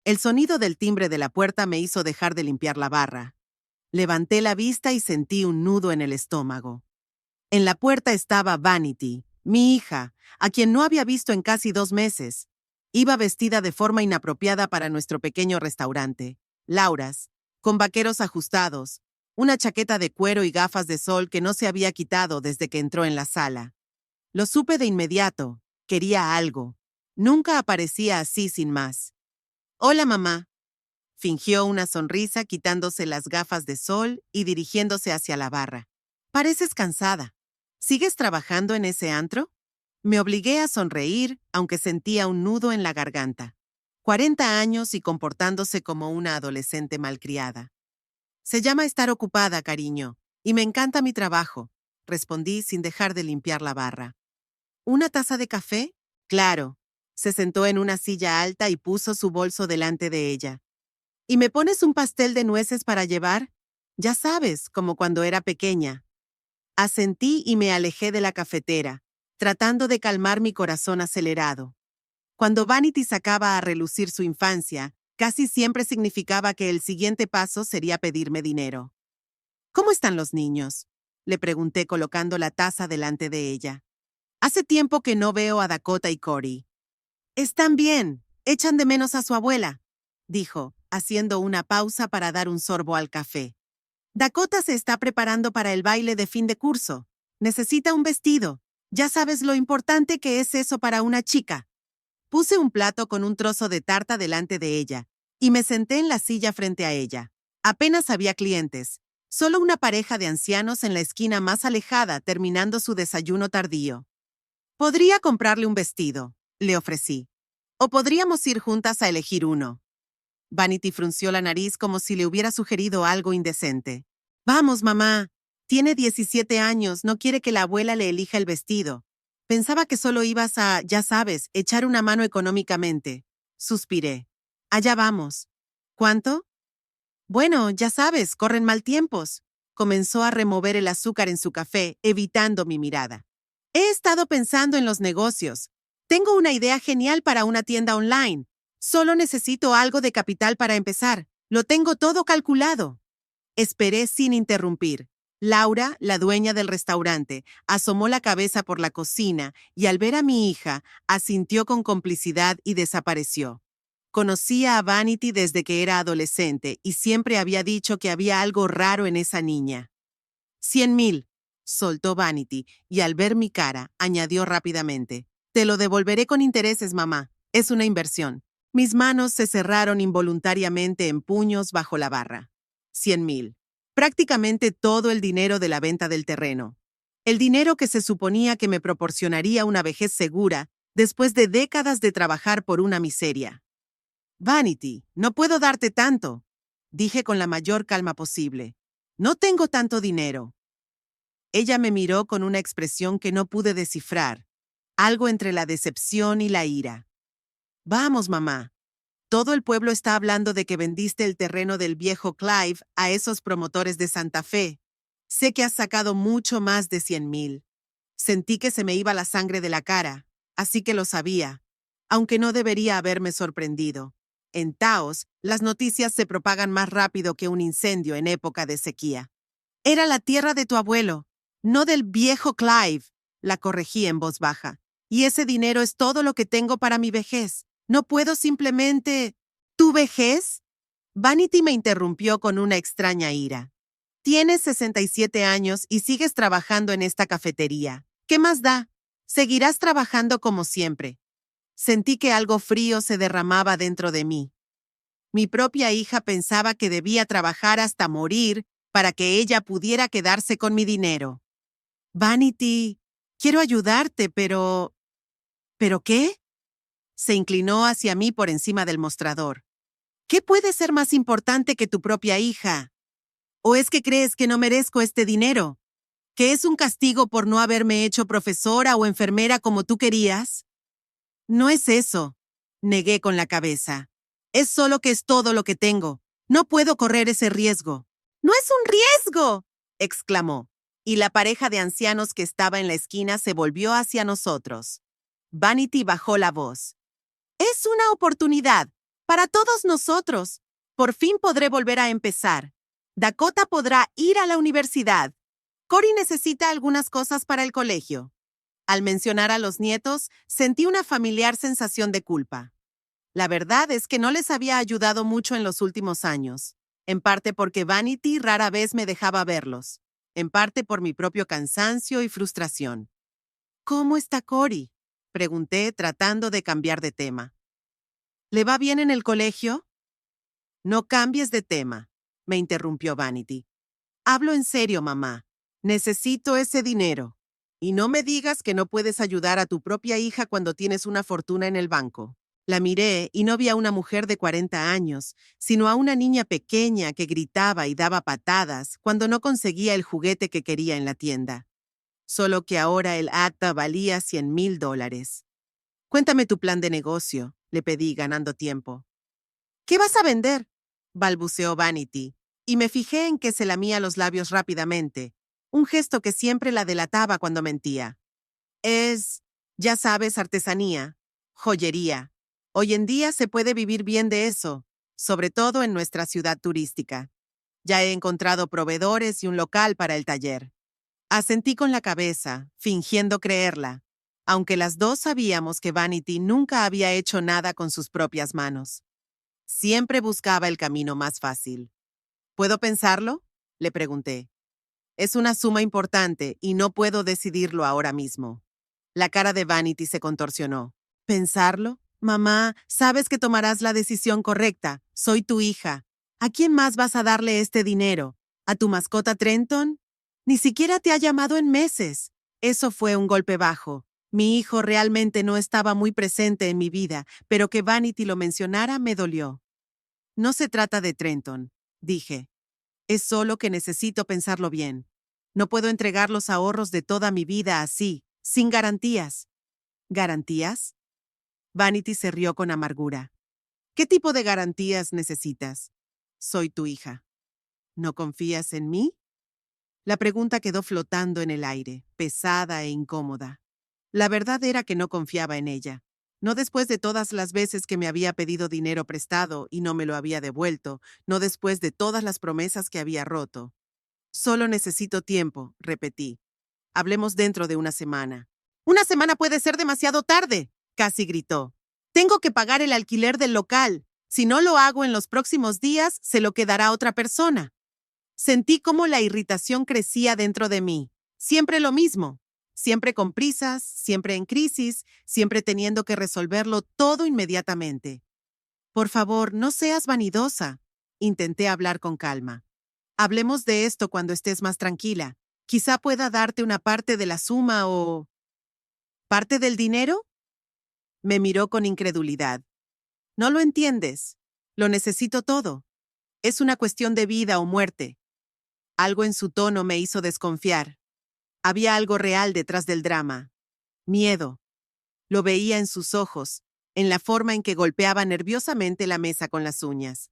El sonido del timbre de la puerta me hizo dejar de limpiar la barra. Levanté la vista y sentí un nudo en el estómago. En la puerta estaba Vanity, mi hija, a quien no había visto en casi 2 meses. Iba vestida de forma inapropiada para nuestro pequeño restaurante, Laura's, con vaqueros ajustados, una chaqueta de cuero y gafas de sol que no se había quitado desde que entró en la sala. Lo supe de inmediato. Quería algo. Nunca aparecía así sin más. «Hola, mamá», fingió una sonrisa quitándose las gafas de sol y dirigiéndose hacia la barra. «Pareces cansada. ¿Sigues trabajando en ese antro?» Me obligué a sonreír, aunque sentía un nudo en la garganta. 40 años y comportándose como una adolescente malcriada. «Se llama estar ocupada, cariño, y me encanta mi trabajo», respondí sin dejar de limpiar la barra. «¿Una taza de café?» «Claro». Se sentó en una silla alta y puso su bolso delante de ella. «¿Y me pones un pastel de nueces para llevar?» «Ya sabes, como cuando era pequeña». Asentí y me alejé de la cafetera, tratando de calmar mi corazón acelerado. Cuando Vanity sacaba a relucir su infancia, casi siempre significaba que el siguiente paso sería pedirme dinero. «¿Cómo están los niños?», le pregunté colocando la taza delante de ella. «Hace tiempo que no veo a Dakota y Cory». «Están bien, echan de menos a su abuela», dijo, haciendo una pausa para dar un sorbo al café. «Dakota se está preparando para el baile de fin de curso. Necesita un vestido. Ya sabes lo importante que es eso para una chica». Puse un plato con un trozo de tarta delante de ella y me senté en la silla frente a ella. Apenas había clientes, solo una pareja de ancianos en la esquina más alejada terminando su desayuno tardío. «Podría comprarle un vestido», le ofrecí. «O podríamos ir juntas a elegir uno». Vanity frunció la nariz como si le hubiera sugerido algo indecente. «Vamos, mamá. Tiene 17 años, no quiere que la abuela le elija el vestido. Pensaba que solo ibas a, ya sabes, echar una mano económicamente». Suspiré. «Allá vamos». «¿Cuánto?» «Bueno, ya sabes, corren mal tiempos». Comenzó a remover el azúcar en su café, evitando mi mirada. «He estado pensando en los negocios. Tengo una idea genial para una tienda online. Solo necesito algo de capital para empezar. Lo tengo todo calculado». Esperé sin interrumpir. Laura, la dueña del restaurante, asomó la cabeza por la cocina y al ver a mi hija, asintió con complicidad y desapareció. Conocía a Vanity desde que era adolescente y siempre había dicho que había algo raro en esa niña. 100,000, soltó Vanity y al ver mi cara, añadió rápidamente. «Te lo devolveré con intereses, mamá. Es una inversión». Mis manos se cerraron involuntariamente en puños bajo la barra. 100,000. Prácticamente todo el dinero de la venta del terreno. El dinero que se suponía que me proporcionaría una vejez segura después de décadas de trabajar por una miseria. «Vanity, no puedo darte tanto», dije con la mayor calma posible. «No tengo tanto dinero». Ella me miró con una expresión que no pude descifrar, algo entre la decepción y la ira. «Vamos, mamá. Todo el pueblo está hablando de que vendiste el terreno del viejo Clive a esos promotores de Santa Fe. Sé que has sacado mucho más de 100,000. Sentí que se me iba la sangre de la cara, así que lo sabía, aunque no debería haberme sorprendido. En Taos, las noticias se propagan más rápido que un incendio en época de sequía. «Era la tierra de tu abuelo, no del viejo Clive», la corregí en voz baja. «Y ese dinero es todo lo que tengo para mi vejez. No puedo simplemente...» «¿Tu vejez?», Vanity me interrumpió con una extraña ira. «Tienes 67 años y sigues trabajando en esta cafetería. ¿Qué más da? Seguirás trabajando como siempre». Sentí que algo frío se derramaba dentro de mí. Mi propia hija pensaba que debía trabajar hasta morir para que ella pudiera quedarse con mi dinero. «Vanity, quiero ayudarte, pero...» «¿Pero qué?». Se inclinó hacia mí por encima del mostrador. «¿Qué puede ser más importante que tu propia hija? ¿O es que crees que no merezco este dinero? ¿Que es un castigo por no haberme hecho profesora o enfermera como tú querías?» «No es eso», negué con la cabeza. «Es solo que es todo lo que tengo. No puedo correr ese riesgo». «¡No es un riesgo!», exclamó, y la pareja de ancianos que estaba en la esquina se volvió hacia nosotros. Vanity bajó la voz. «Es una oportunidad. Para todos nosotros. Por fin podré volver a empezar. Dakota podrá ir a la universidad. Cory necesita algunas cosas para el colegio. Al mencionar a los nietos, sentí una familiar sensación de culpa. La verdad es que no les había ayudado mucho en los últimos años, en parte porque Vanity rara vez me dejaba verlos, en parte por mi propio cansancio y frustración. ¿Cómo está Cory?, pregunté tratando de cambiar de tema. ¿Le va bien en el colegio? No cambies de tema, me interrumpió Vanity. Hablo en serio, mamá. Necesito ese dinero. Y no me digas que no puedes ayudar a tu propia hija cuando tienes una fortuna en el banco. La miré y no vi a una mujer de 40 años, sino a una niña pequeña que gritaba y daba patadas cuando no conseguía el juguete que quería en la tienda. Solo que ahora el acta valía $100,000. Cuéntame tu plan de negocio, le pedí ganando tiempo. ¿Qué vas a vender?, balbuceó Vanity, y me fijé en que se lamía los labios rápidamente, un gesto que siempre la delataba cuando mentía. Ya sabes, artesanía, joyería. Hoy en día se puede vivir bien de eso, sobre todo en nuestra ciudad turística. Ya he encontrado proveedores y un local para el taller. Asentí con la cabeza, fingiendo creerla, aunque las dos sabíamos que Vanity nunca había hecho nada con sus propias manos. Siempre buscaba el camino más fácil. ¿Puedo pensarlo?, le pregunté. Es una suma importante y no puedo decidirlo ahora mismo. La cara de Vanity se contorsionó. ¿Pensarlo? Mamá, sabes que tomarás la decisión correcta. Soy tu hija. ¿A quién más vas a darle este dinero? ¿A tu mascota Trenton? Ni siquiera te ha llamado en meses. Eso fue un golpe bajo. Mi hijo realmente no estaba muy presente en mi vida, pero que Vanity lo mencionara me dolió. No se trata de Trenton, dije. Es solo que necesito pensarlo bien. No puedo entregar los ahorros de toda mi vida así, sin garantías. ¿Garantías? Vanity se rió con amargura. ¿Qué tipo de garantías necesitas? Soy tu hija. ¿No confías en mí? La pregunta quedó flotando en el aire, pesada e incómoda. La verdad era que no confiaba en ella. No después de todas las veces que me había pedido dinero prestado y no me lo había devuelto, no después de todas las promesas que había roto. Solo necesito tiempo, repetí. Hablemos dentro de una semana. Una semana puede ser demasiado tarde, casi gritó. Tengo que pagar el alquiler del local. Si no lo hago en los próximos días, se lo quedará otra persona. Sentí cómo la irritación crecía dentro de mí. Siempre lo mismo. Siempre con prisas, siempre en crisis, siempre teniendo que resolverlo todo inmediatamente. Por favor, no seas vanidosa. Intenté hablar con calma. Hablemos de esto cuando estés más tranquila. Quizá pueda darte una parte de la suma o... ¿Parte del dinero? Me miró con incredulidad. No lo entiendes. Lo necesito todo. Es una cuestión de vida o muerte. Algo en su tono me hizo desconfiar. Había algo real detrás del drama. Miedo. Lo veía en sus ojos, en la forma en que golpeaba nerviosamente la mesa con las uñas.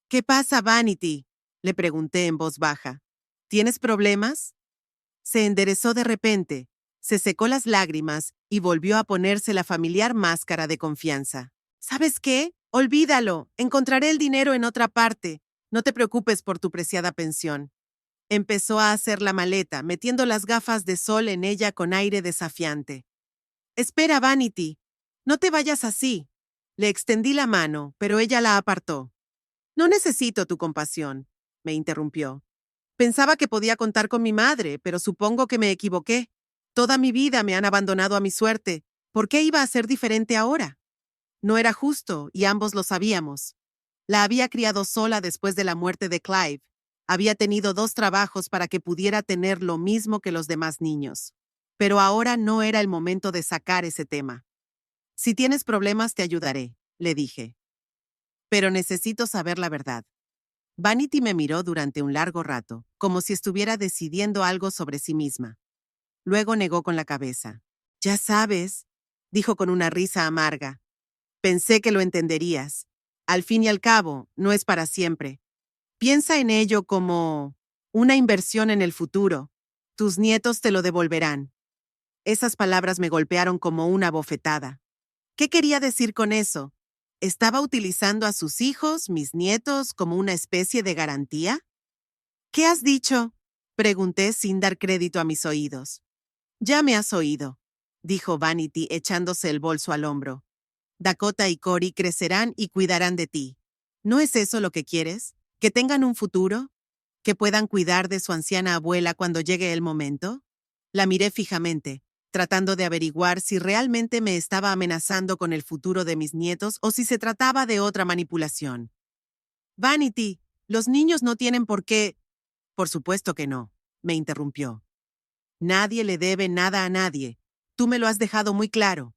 ¿Qué pasa, Vanity?, le pregunté en voz baja. ¿Tienes problemas? Se enderezó de repente, se secó las lágrimas y volvió a ponerse la familiar máscara de confianza. ¿Sabes qué? Olvídalo. Encontraré el dinero en otra parte. No te preocupes por tu preciada pensión. Empezó a hacer la maleta, metiendo las gafas de sol en ella con aire desafiante. Espera, Vanity. No te vayas así. Le extendí la mano, pero ella la apartó. No necesito tu compasión, me interrumpió. Pensaba que podía contar con mi madre, pero supongo que me equivoqué. Toda mi vida me han abandonado a mi suerte. ¿Por qué iba a ser diferente ahora? No era justo, y ambos lo sabíamos. La había criado sola después de la muerte de Clive. Había tenido 2 trabajos para que pudiera tener lo mismo que los demás niños. Pero ahora no era el momento de sacar ese tema. Si tienes problemas, te ayudaré, le dije. Pero necesito saber la verdad. Vanity me miró durante un largo rato, como si estuviera decidiendo algo sobre sí misma. Luego negó con la cabeza. Ya sabes, dijo con una risa amarga. Pensé que lo entenderías. Al fin y al cabo, no es para siempre. Piensa en ello como una inversión en el futuro. Tus nietos te lo devolverán. Esas palabras me golpearon como una bofetada. ¿Qué quería decir con eso? ¿Estaba utilizando a sus hijos, mis nietos, como una especie de garantía? ¿Qué has dicho? Pregunté sin dar crédito a mis oídos. Ya me has oído, dijo Vanity echándose el bolso al hombro. Dakota y Cory crecerán y cuidarán de ti. ¿No es eso lo que quieres? ¿Que tengan un futuro? ¿Que puedan cuidar de su anciana abuela cuando llegue el momento? La miré fijamente, tratando de averiguar si realmente me estaba amenazando con el futuro de mis nietos o si se trataba de otra manipulación. Vanity, los niños no tienen por qué. Por supuesto que no, me interrumpió. Nadie le debe nada a nadie. Tú me lo has dejado muy claro.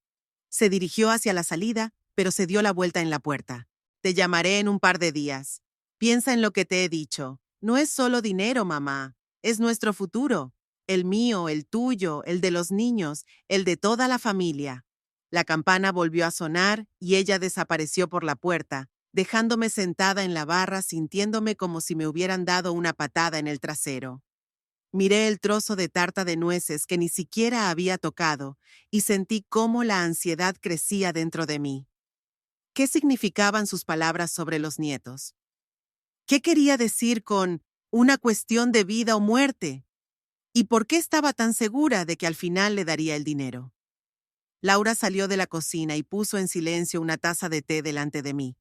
Se dirigió hacia la salida, pero se dio la vuelta en la puerta. Te llamaré en un par de días. Piensa en lo que te he dicho. No es solo dinero, mamá. Es nuestro futuro. El mío, el tuyo, el de los niños, el de toda la familia. La campana volvió a sonar y ella desapareció por la puerta, dejándome sentada en la barra sintiéndome como si me hubieran dado una patada en el trasero. Miré el trozo de tarta de nueces que ni siquiera había tocado y sentí cómo la ansiedad crecía dentro de mí. ¿Qué significaban sus palabras sobre los nietos? ¿Qué quería decir con una cuestión de vida o muerte? ¿Y por qué estaba tan segura de que al final le daría el dinero? Laura salió de la cocina y puso en silencio una taza de té delante de mí.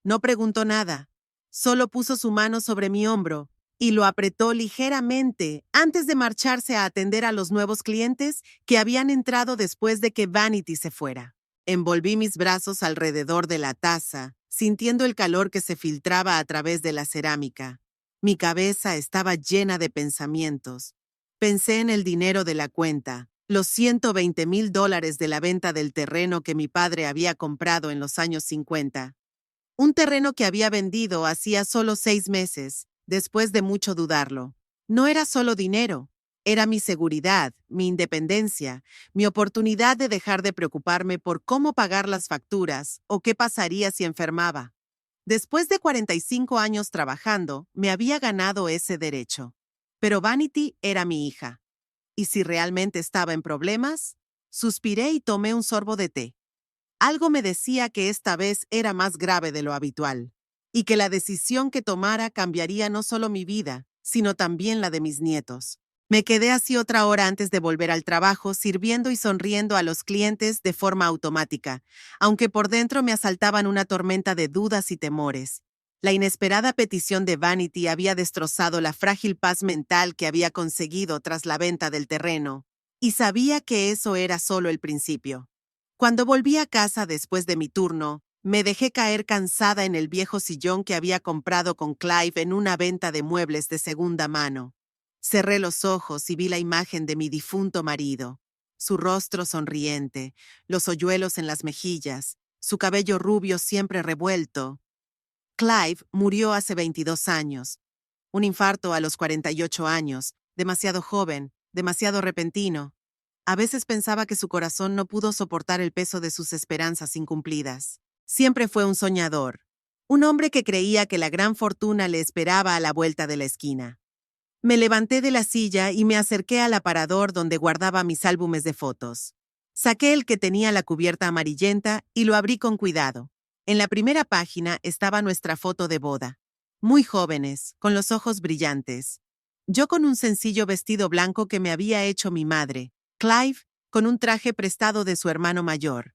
No preguntó nada, solo puso su mano sobre mi hombro y lo apretó ligeramente antes de marcharse a atender a los nuevos clientes que habían entrado después de que Vanity se fuera. Envolví mis brazos alrededor de la taza, sintiendo el calor que se filtraba a través de la cerámica. Mi cabeza estaba llena de pensamientos. Pensé en el dinero de la cuenta, los $120,000 de la venta del terreno que mi padre había comprado en los años 50. Un terreno que había vendido hacía solo 6 meses, después de mucho dudarlo. No era solo dinero, era mi seguridad, mi independencia, mi oportunidad de dejar de preocuparme por cómo pagar las facturas o qué pasaría si enfermaba. Después de 45 años trabajando, me había ganado ese derecho. Pero Vanity era mi hija. ¿Y si realmente estaba en problemas? Suspiré y tomé un sorbo de té. Algo me decía que esta vez era más grave de lo habitual, y que la decisión que tomara cambiaría no solo mi vida, sino también la de mis nietos. Me quedé así otra hora antes de volver al trabajo, sirviendo y sonriendo a los clientes de forma automática, aunque por dentro me asaltaban una tormenta de dudas y temores. La inesperada petición de Vanity había destrozado la frágil paz mental que había conseguido tras la venta del terreno, y sabía que eso era solo el principio. Cuando volví a casa después de mi turno, me dejé caer cansada en el viejo sillón que había comprado con Clive en una venta de muebles de segunda mano. Cerré los ojos y vi la imagen de mi difunto marido, su rostro sonriente, los hoyuelos en las mejillas, su cabello rubio siempre revuelto. Clive murió hace 22 años, un infarto a los 48 años, demasiado joven, demasiado repentino. A veces pensaba que su corazón no pudo soportar el peso de sus esperanzas incumplidas. Siempre fue un soñador, un hombre que creía que la gran fortuna le esperaba a la vuelta de la esquina. Me levanté de la silla y me acerqué al aparador donde guardaba mis álbumes de fotos. Saqué el que tenía la cubierta amarillenta y lo abrí con cuidado. En la primera página estaba nuestra foto de boda. Muy jóvenes, con los ojos brillantes. Yo con un sencillo vestido blanco que me había hecho mi madre. Clive con un traje prestado de su hermano mayor.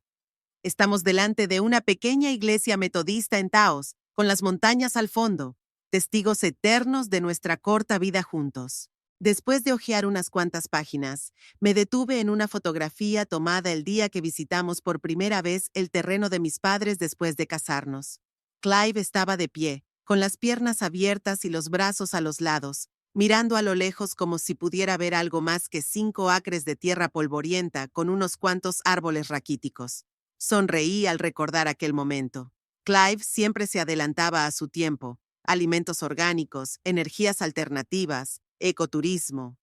Estamos delante de una pequeña iglesia metodista en Taos, con las montañas al fondo, testigos eternos de nuestra corta vida juntos. Después de hojear unas cuantas páginas, me detuve en una fotografía tomada el día que visitamos por primera vez el terreno de mis padres después de casarnos. Clive estaba de pie, con las piernas abiertas y los brazos a los lados, mirando a lo lejos como si pudiera ver algo más que 5 acres de tierra polvorienta con unos cuantos árboles raquíticos. Sonreí al recordar aquel momento. Clive siempre se adelantaba a su tiempo. Alimentos orgánicos, energías alternativas, ecoturismo.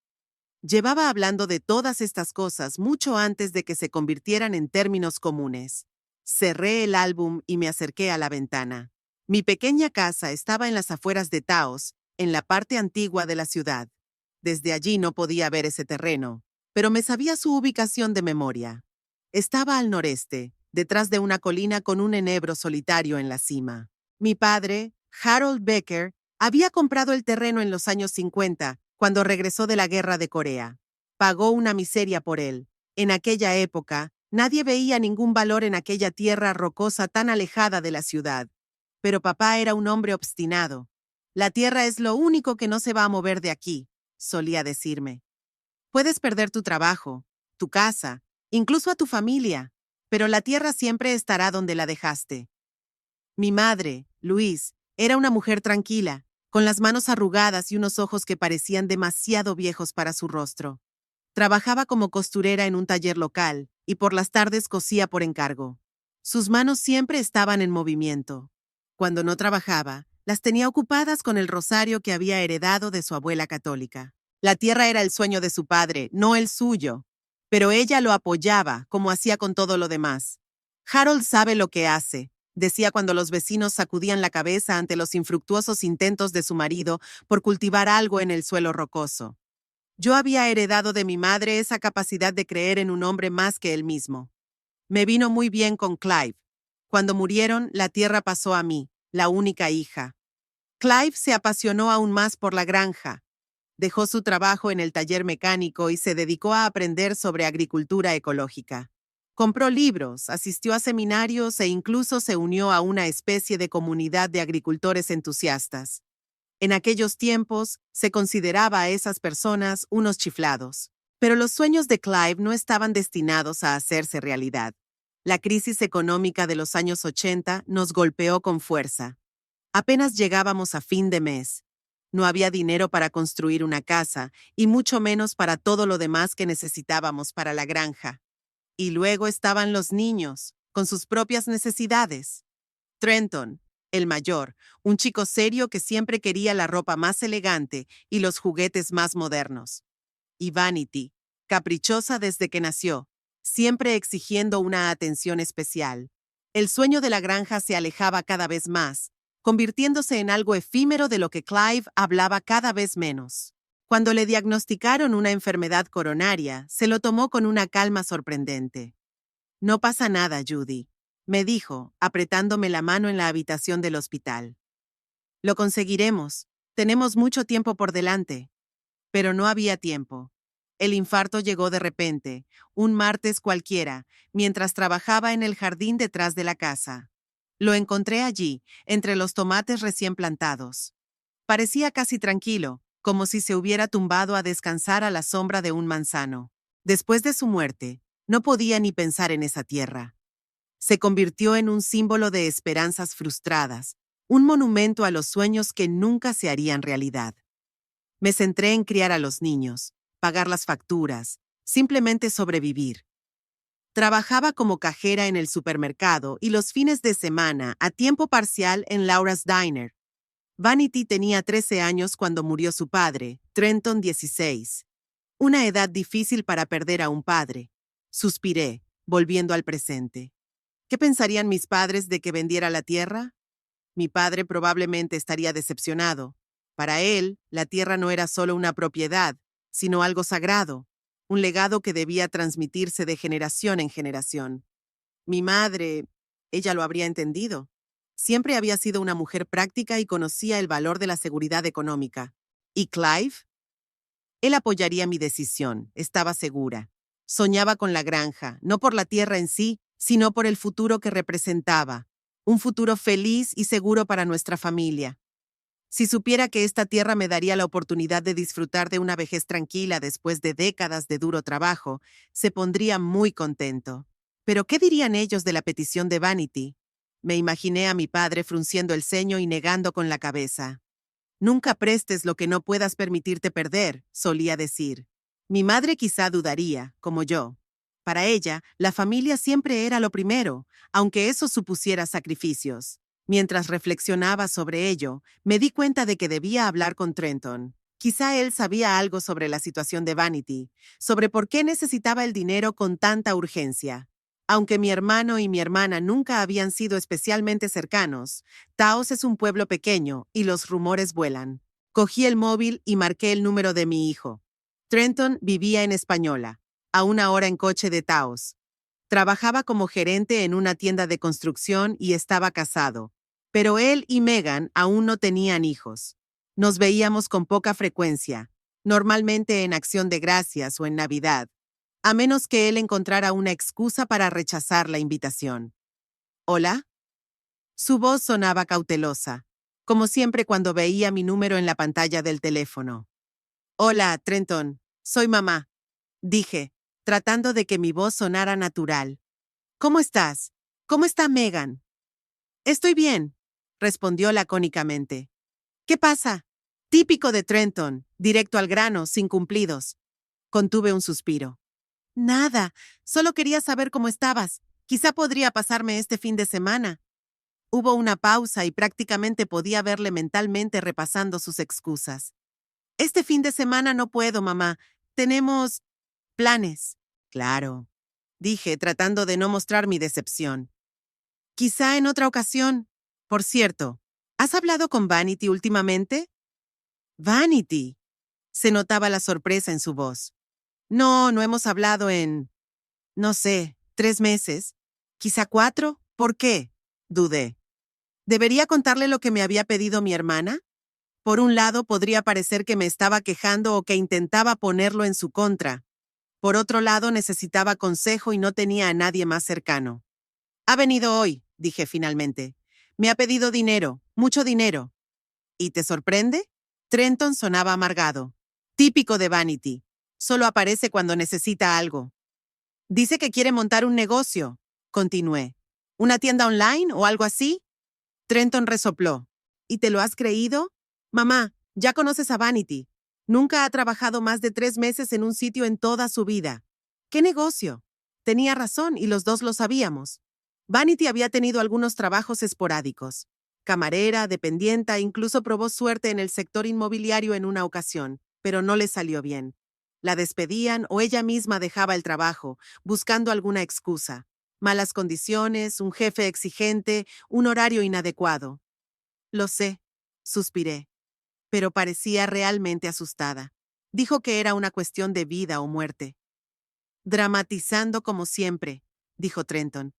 Llevaba hablando de todas estas cosas mucho antes de que se convirtieran en términos comunes. Cerré el álbum y me acerqué a la ventana. Mi pequeña casa estaba en las afueras de Taos, en la parte antigua de la ciudad. Desde allí no podía ver ese terreno, pero me sabía su ubicación de memoria. Estaba al noreste, detrás de una colina con un enebro solitario en la cima. Mi padre, Harold Becker, había comprado el terreno en los años 50, cuando regresó de la guerra de Corea. Pagó una miseria por él. En aquella época, nadie veía ningún valor en aquella tierra rocosa tan alejada de la ciudad. Pero papá era un hombre obstinado. La tierra es lo único que no se va a mover de aquí, solía decirme. Puedes perder tu trabajo, tu casa, incluso a tu familia, pero la tierra siempre estará donde la dejaste. Mi madre, Louise, era una mujer tranquila, con las manos arrugadas y unos ojos que parecían demasiado viejos para su rostro. Trabajaba como costurera en un taller local y por las tardes cosía por encargo. Sus manos siempre estaban en movimiento. Cuando no trabajaba, las tenía ocupadas con el rosario que había heredado de su abuela católica. La tierra era el sueño de su padre, no el suyo, pero ella lo apoyaba, como hacía con todo lo demás. Harold sabe lo que hace, decía cuando los vecinos sacudían la cabeza ante los infructuosos intentos de su marido por cultivar algo en el suelo rocoso. Yo había heredado de mi madre esa capacidad de creer en un hombre más que él mismo. Me vino muy bien con Clive. Cuando murieron, la tierra pasó a mí, la única hija. Clive se apasionó aún más por la granja. Dejó su trabajo en el taller mecánico y se dedicó a aprender sobre agricultura ecológica. Compró libros, asistió a seminarios e incluso se unió a una especie de comunidad de agricultores entusiastas. En aquellos tiempos, se consideraba a esas personas unos chiflados. Pero los sueños de Clive no estaban destinados a hacerse realidad. La crisis económica de los años 80 nos golpeó con fuerza. Apenas llegábamos a fin de mes. No había dinero para construir una casa, y mucho menos para todo lo demás que necesitábamos para la granja. Y luego estaban los niños, con sus propias necesidades. Trenton, el mayor, un chico serio que siempre quería la ropa más elegante y los juguetes más modernos. Y Vanity, caprichosa desde que nació, siempre exigiendo una atención especial. El sueño de la granja se alejaba cada vez más, convirtiéndose en algo efímero de lo que Clive hablaba cada vez menos. Cuando le diagnosticaron una enfermedad coronaria, se lo tomó con una calma sorprendente. No pasa nada, Judy, me dijo, apretándome la mano en la habitación del hospital. Lo conseguiremos. Tenemos mucho tiempo por delante. Pero no había tiempo. El infarto llegó de repente, un martes cualquiera, mientras trabajaba en el jardín detrás de la casa. Lo encontré allí, entre los tomates recién plantados. Parecía casi tranquilo, como si se hubiera tumbado a descansar a la sombra de un manzano. Después de su muerte, no podía ni pensar en esa tierra. Se convirtió en un símbolo de esperanzas frustradas, un monumento a los sueños que nunca se harían realidad. Me centré en criar a los niños, pagar las facturas, simplemente sobrevivir. Trabajaba como cajera en el supermercado y los fines de semana a tiempo parcial en Laura's Diner. Vanity tenía 13 años cuando murió su padre, Trenton 16. Una edad difícil para perder a un padre. Suspiré, volviendo al presente. ¿Qué pensarían mis padres de que vendiera la tierra? Mi padre probablemente estaría decepcionado. Para él, la tierra no era solo una propiedad, sino algo sagrado, un legado que debía transmitirse de generación en generación. Mi madre, ella lo habría entendido. Siempre había sido una mujer práctica y conocía el valor de la seguridad económica. ¿Y Clive? Él apoyaría mi decisión, estaba segura. Soñaba con la granja, no por la tierra en sí, sino por el futuro que representaba. Un futuro feliz y seguro para nuestra familia. Si supiera que esta tierra me daría la oportunidad de disfrutar de una vejez tranquila después de décadas de duro trabajo, se pondría muy contento. Pero ¿qué dirían ellos de la petición de Vanity? Me imaginé a mi padre frunciendo el ceño y negando con la cabeza. Nunca prestes lo que no puedas permitirte perder, solía decir. Mi madre quizá dudaría, como yo. Para ella, la familia siempre era lo primero, aunque eso supusiera sacrificios. Mientras reflexionaba sobre ello, me di cuenta de que debía hablar con Trenton. Quizá él sabía algo sobre la situación de Vanity, sobre por qué necesitaba el dinero con tanta urgencia. Aunque mi hermano y mi hermana nunca habían sido especialmente cercanos, Taos es un pueblo pequeño y los rumores vuelan. Cogí el móvil y marqué el número de mi hijo. Trenton vivía en Española, a una hora en coche de Taos. Trabajaba como gerente en una tienda de construcción y estaba casado, pero él y Megan aún no tenían hijos. Nos veíamos con poca frecuencia, normalmente en Acción de Gracias o en Navidad, a menos que él encontrara una excusa para rechazar la invitación. ¿Hola? Su voz sonaba cautelosa, como siempre cuando veía mi número en la pantalla del teléfono. Hola, Trenton, soy mamá, dije, tratando de que mi voz sonara natural. ¿Cómo estás? ¿Cómo está Megan? Estoy bien, respondió lacónicamente. ¿Qué pasa? Típico de Trenton, directo al grano, sin cumplidos. Contuve un suspiro. Nada, solo quería saber cómo estabas. Quizá podría pasarme este fin de semana. Hubo una pausa y prácticamente podía verle mentalmente repasando sus excusas. Este fin de semana no puedo, mamá. Tenemos planes. Claro, dije, tratando de no mostrar mi decepción. Quizá en otra ocasión. Por cierto, ¿has hablado con Vanity últimamente? Vanity. Se notaba la sorpresa en su voz. No, no hemos hablado no sé, 3 meses. Quizá 4. ¿Por qué? Dudé. ¿Debería contarle lo que me había pedido mi hermana? Por un lado, podría parecer que me estaba quejando o que intentaba ponerlo en su contra. Por otro lado, necesitaba consejo y no tenía a nadie más cercano. Ha venido hoy, dije finalmente. Me ha pedido dinero, mucho dinero. ¿Y te sorprende? Trenton sonaba amargado. Típico de Vanity. Solo aparece cuando necesita algo. Dice que quiere montar un negocio, continué. ¿Una tienda online o algo así? Trenton resopló. ¿Y te lo has creído? Mamá, ya conoces a Vanity. Nunca ha trabajado más de 3 meses en un sitio en toda su vida. ¿Qué negocio? Tenía razón y los dos lo sabíamos. Vanity había tenido algunos trabajos esporádicos. Camarera, dependienta, incluso probó suerte en el sector inmobiliario en una ocasión, pero no le salió bien. La despedían o ella misma dejaba el trabajo, buscando alguna excusa. Malas condiciones, un jefe exigente, un horario inadecuado. Lo sé, suspiré, pero parecía realmente asustada. Dijo que era una cuestión de vida o muerte. Dramatizando como siempre, dijo Trenton.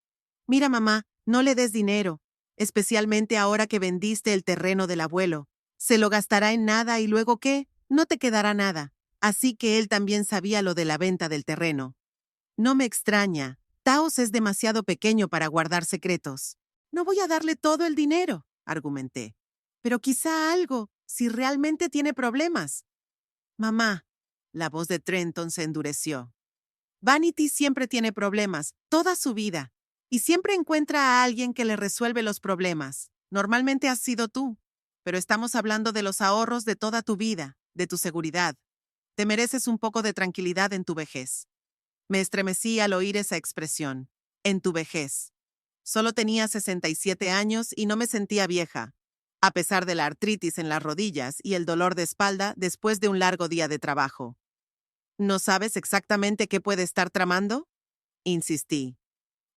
Mira, mamá, no le des dinero, especialmente ahora que vendiste el terreno del abuelo. Se lo gastará en nada y luego ¿qué? No te quedará nada. Así que él también sabía lo de la venta del terreno. No me extraña. Taos es demasiado pequeño para guardar secretos. No voy a darle todo el dinero, argumenté. Pero quizá algo, si realmente tiene problemas. Mamá, la voz de Trenton se endureció. Vanity siempre tiene problemas, toda su vida, y siempre encuentra a alguien que le resuelve los problemas. Normalmente has sido tú, pero estamos hablando de los ahorros de toda tu vida, de tu seguridad. Te mereces un poco de tranquilidad en tu vejez. Me estremecí al oír esa expresión. En tu vejez. Solo tenía 67 años y no me sentía vieja, a pesar de la artritis en las rodillas y el dolor de espalda después de un largo día de trabajo. ¿No sabes exactamente qué puede estar tramando? Insistí.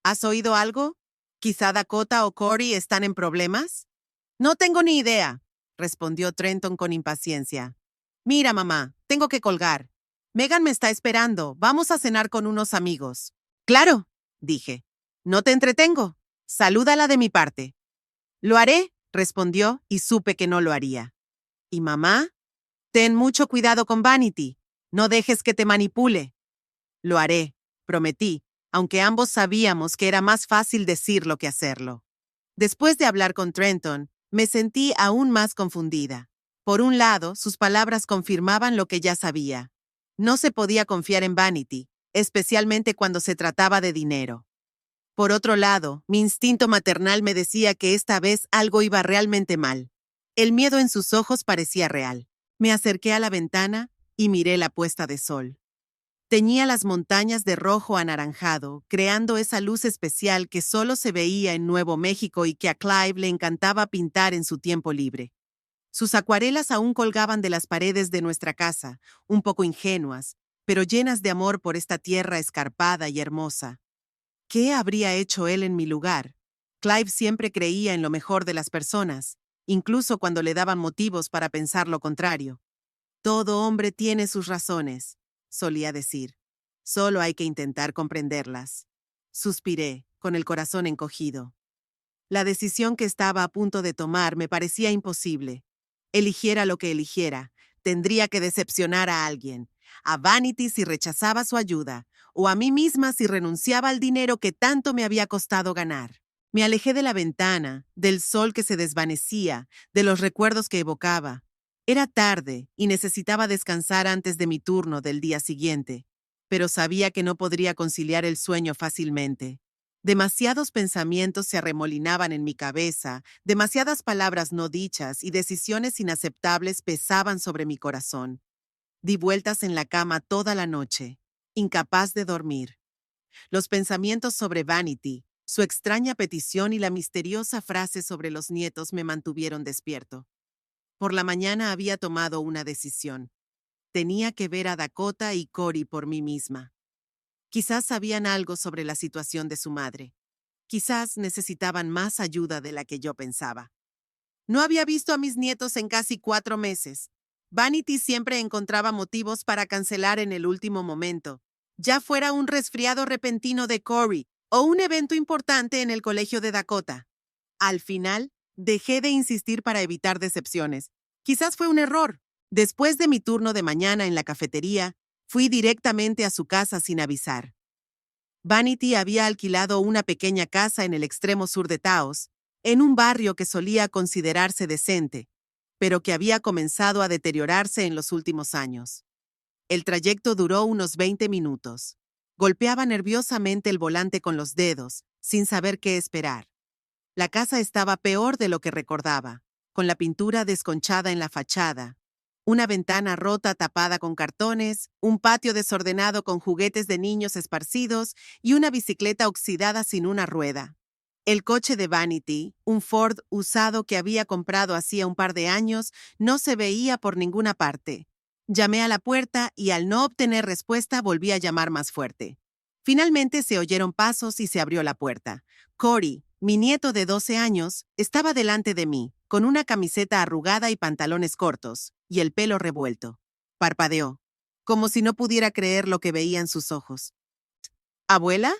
¿Has oído algo? ¿Quizá Dakota o Corey están en problemas? No tengo ni idea, respondió Trenton con impaciencia. Mira, mamá, tengo que colgar. Megan me está esperando. Vamos a cenar con unos amigos. Claro, dije. No te entretengo. Salúdala de mi parte. Lo haré, respondió, y supe que no lo haría. ¿Y mamá? Ten mucho cuidado con Vanity. No dejes que te manipule. Lo haré, prometí, aunque ambos sabíamos que era más fácil decirlo que hacerlo. Después de hablar con Trenton, me sentí aún más confundida. Por un lado, sus palabras confirmaban lo que ya sabía. No se podía confiar en Vanity, especialmente cuando se trataba de dinero. Por otro lado, mi instinto maternal me decía que esta vez algo iba realmente mal. El miedo en sus ojos parecía real. Me acerqué a la ventana y miré la puesta de sol. Teñía las montañas de rojo anaranjado, creando esa luz especial que solo se veía en Nuevo México y que a Clive le encantaba pintar en su tiempo libre. Sus acuarelas aún colgaban de las paredes de nuestra casa, un poco ingenuas, pero llenas de amor por esta tierra escarpada y hermosa. ¿Qué habría hecho él en mi lugar? Clive siempre creía en lo mejor de las personas, incluso cuando le daban motivos para pensar lo contrario. Todo hombre tiene sus razones, solía decir. Solo hay que intentar comprenderlas. Suspiré, con el corazón encogido. La decisión que estaba a punto de tomar me parecía imposible. Eligiera lo que eligiera, tendría que decepcionar a alguien. A Vanity si rechazaba su ayuda, o a mí misma si renunciaba al dinero que tanto me había costado ganar. Me alejé de la ventana, del sol que se desvanecía, de los recuerdos que evocaba. Era tarde y necesitaba descansar antes de mi turno del día siguiente, pero sabía que no podría conciliar el sueño fácilmente. Demasiados pensamientos se arremolinaban en mi cabeza, demasiadas palabras no dichas y decisiones inaceptables pesaban sobre mi corazón. Di vueltas en la cama toda la noche, incapaz de dormir. Los pensamientos sobre Vanity, su extraña petición y la misteriosa frase sobre los nietos me mantuvieron despierto. Por la mañana había tomado una decisión. Tenía que ver a Dakota y Cory por mí misma. Quizás sabían algo sobre la situación de su madre. Quizás necesitaban más ayuda de la que yo pensaba. No había visto a mis nietos en casi 4 meses. Vanity siempre encontraba motivos para cancelar en el último momento, ya fuera un resfriado repentino de Cory o un evento importante en el colegio de Dakota. Al final, dejé de insistir para evitar decepciones. Quizás fue un error. Después de mi turno de mañana en la cafetería, fui directamente a su casa sin avisar. Vanity había alquilado una pequeña casa en el extremo sur de Taos, en un barrio que solía considerarse decente, pero que había comenzado a deteriorarse en los últimos años. El trayecto duró unos 20 minutos. Golpeaba nerviosamente el volante con los dedos, sin saber qué esperar. La casa estaba peor de lo que recordaba, con la pintura desconchada en la fachada, una ventana rota tapada con cartones, un patio desordenado con juguetes de niños esparcidos y una bicicleta oxidada sin una rueda. El coche de Vanity, un Ford usado que había comprado hacía un par de años, no se veía por ninguna parte. Llamé a la puerta y al no obtener respuesta volví a llamar más fuerte. Finalmente se oyeron pasos y se abrió la puerta. Cory, mi nieto de 12 años, estaba delante de mí, con una camiseta arrugada y pantalones cortos, y el pelo revuelto. Parpadeó, como si no pudiera creer lo que veía en sus ojos. ¿Abuela?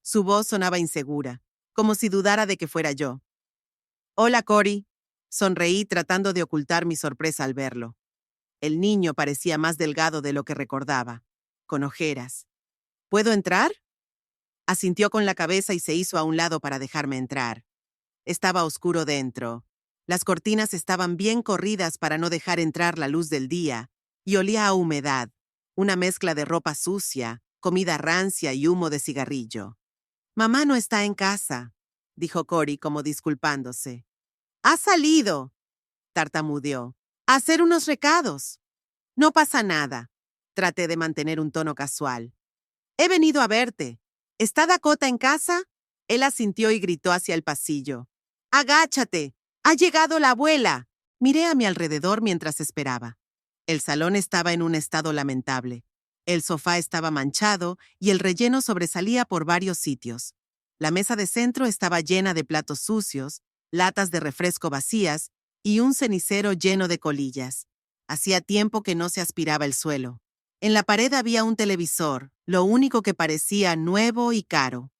Su voz sonaba insegura, como si dudara de que fuera yo. Hola, Cory. Sonreí tratando de ocultar mi sorpresa al verlo. El niño parecía más delgado de lo que recordaba, con ojeras. ¿Puedo entrar? Asintió con la cabeza y se hizo a un lado para dejarme entrar. Estaba oscuro dentro. Las cortinas estaban bien corridas para no dejar entrar la luz del día, y olía a humedad, una mezcla de ropa sucia, comida rancia y humo de cigarrillo. Mamá no está en casa, dijo Cory como disculpándose. Ha salido, tartamudeó, a hacer unos recados. No pasa nada. Traté de mantener un tono casual. He venido a verte. ¿Está Dakota en casa? Él asintió y gritó hacia el pasillo. ¡Agáchate! ¡Ha llegado la abuela! Miré a mi alrededor mientras esperaba. El salón estaba en un estado lamentable. El sofá estaba manchado y el relleno sobresalía por varios sitios. La mesa de centro estaba llena de platos sucios, latas de refresco vacías y un cenicero lleno de colillas. Hacía tiempo que no se aspiraba el suelo. En la pared había un televisor, lo único que parecía nuevo y caro.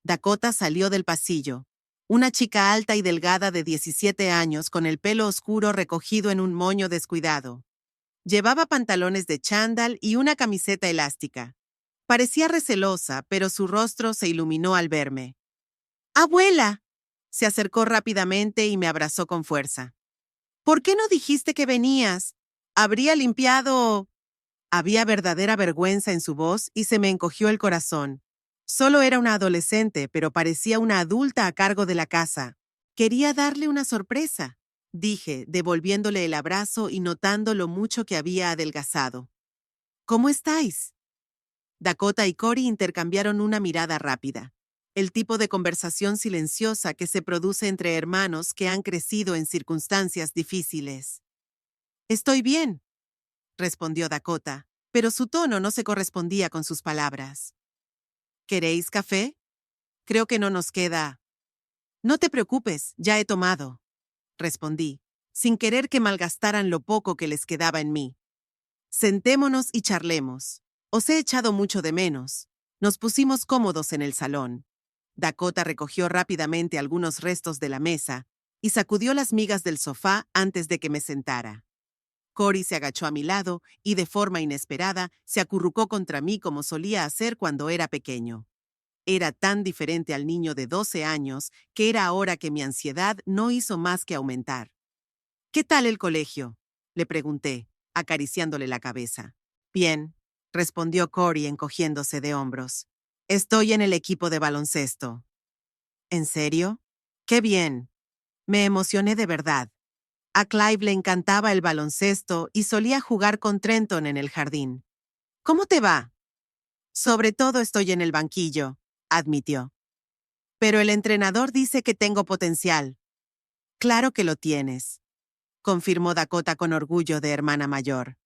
Dakota salió del pasillo. Una chica alta y delgada de 17 años con el pelo oscuro recogido en un moño descuidado. Llevaba pantalones de chándal y una camiseta elástica. Parecía recelosa, pero su rostro se iluminó al verme. ¡Abuela! Se acercó rápidamente y me abrazó con fuerza. ¿Por qué no dijiste que venías? Habría limpiado... Había verdadera vergüenza en su voz y se me encogió el corazón. Solo era una adolescente, pero parecía una adulta a cargo de la casa. Quería darle una sorpresa, dije, devolviéndole el abrazo y notando lo mucho que había adelgazado. ¿Cómo estáis? Dakota y Cory intercambiaron una mirada rápida. El tipo de conversación silenciosa que se produce entre hermanos que han crecido en circunstancias difíciles. Estoy bien, respondió Dakota, pero su tono no se correspondía con sus palabras. ¿Queréis café? Creo que no nos queda. No te preocupes, ya he tomado, respondí, sin querer que malgastaran lo poco que les quedaba en mí. Sentémonos y charlemos. Os he echado mucho de menos. Nos pusimos cómodos en el salón. Dakota recogió rápidamente algunos restos de la mesa y sacudió las migas del sofá antes de que me sentara. Cory se agachó a mi lado y de forma inesperada se acurrucó contra mí como solía hacer cuando era pequeño. Era tan diferente al niño de 12 años que era ahora que mi ansiedad no hizo más que aumentar. ¿Qué tal el colegio?, le pregunté, acariciándole la cabeza. Bien, respondió Cory encogiéndose de hombros. Estoy en el equipo de baloncesto. ¿En serio? ¡Qué bien! Me emocioné de verdad. A Clive le encantaba el baloncesto y solía jugar con Trenton en el jardín. ¿Cómo te va? Sobre todo estoy en el banquillo, admitió. Pero el entrenador dice que tengo potencial. Claro que lo tienes, confirmó Dakota con orgullo de hermana mayor.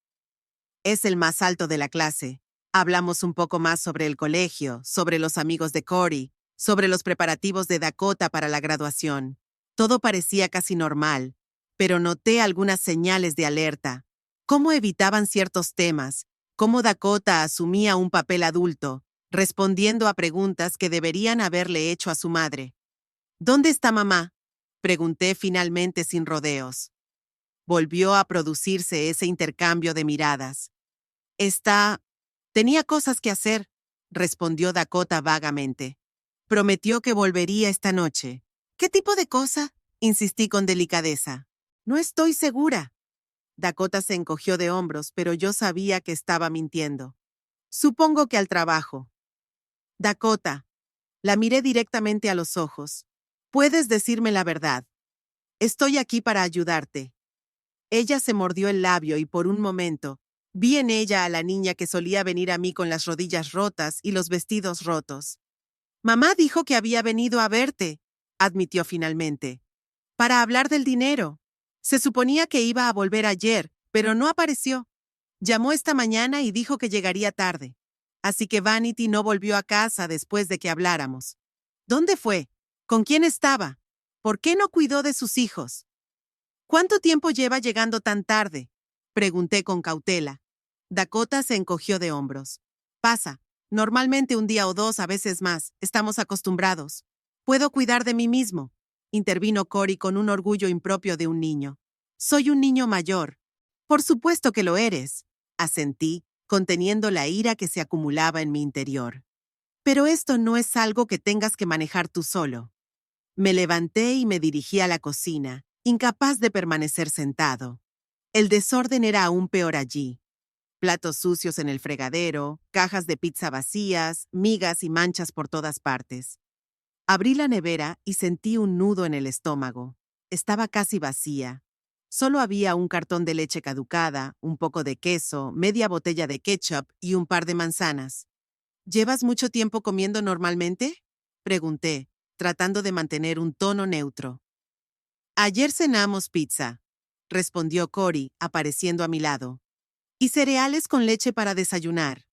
Es el más alto de la clase. Hablamos un poco más sobre el colegio, sobre los amigos de Cory, sobre los preparativos de Dakota para la graduación. Todo parecía casi normal, pero noté algunas señales de alerta. Cómo evitaban ciertos temas, cómo Dakota asumía un papel adulto, respondiendo a preguntas que deberían haberle hecho a su madre. ¿Dónde está mamá?, pregunté finalmente sin rodeos. Volvió a producirse ese intercambio de miradas. Tenía cosas que hacer, respondió Dakota vagamente. Prometió que volvería esta noche. ¿Qué tipo de cosa?, insistí con delicadeza. No estoy segura. Dakota se encogió de hombros, pero yo sabía que estaba mintiendo. Supongo que al trabajo. Dakota, la miré directamente a los ojos. Puedes decirme la verdad. Estoy aquí para ayudarte. Ella se mordió el labio y por un momento vi en ella a la niña que solía venir a mí con las rodillas rotas y los vestidos rotos. Mamá dijo que había venido a verte, admitió finalmente, para hablar del dinero. Se suponía que iba a volver ayer, pero no apareció. Llamó esta mañana y dijo que llegaría tarde. Así que Vanity no volvió a casa después de que habláramos. ¿Dónde fue? ¿Con quién estaba? ¿Por qué no cuidó de sus hijos? ¿Cuánto tiempo lleva llegando tan tarde?, pregunté con cautela. Dakota se encogió de hombros. Pasa. Normalmente un día o dos, a veces más. Estamos acostumbrados. Puedo cuidar de mí mismo, intervino Cory con un orgullo impropio de un niño. Soy un niño mayor. Por supuesto que lo eres, asentí, conteniendo la ira que se acumulaba en mi interior. Pero esto no es algo que tengas que manejar tú solo. Me levanté y me dirigí a la cocina, incapaz de permanecer sentado. El desorden era aún peor allí. Platos sucios en el fregadero, cajas de pizza vacías, migas y manchas por todas partes. Abrí la nevera y sentí un nudo en el estómago. Estaba casi vacía. Solo había un cartón de leche caducada, un poco de queso, media botella de ketchup y un par de manzanas. ¿Llevas mucho tiempo comiendo normalmente?, pregunté, tratando de mantener un tono neutro. Ayer cenamos pizza, respondió Cory, apareciendo a mi lado. Y cereales con leche para desayunar.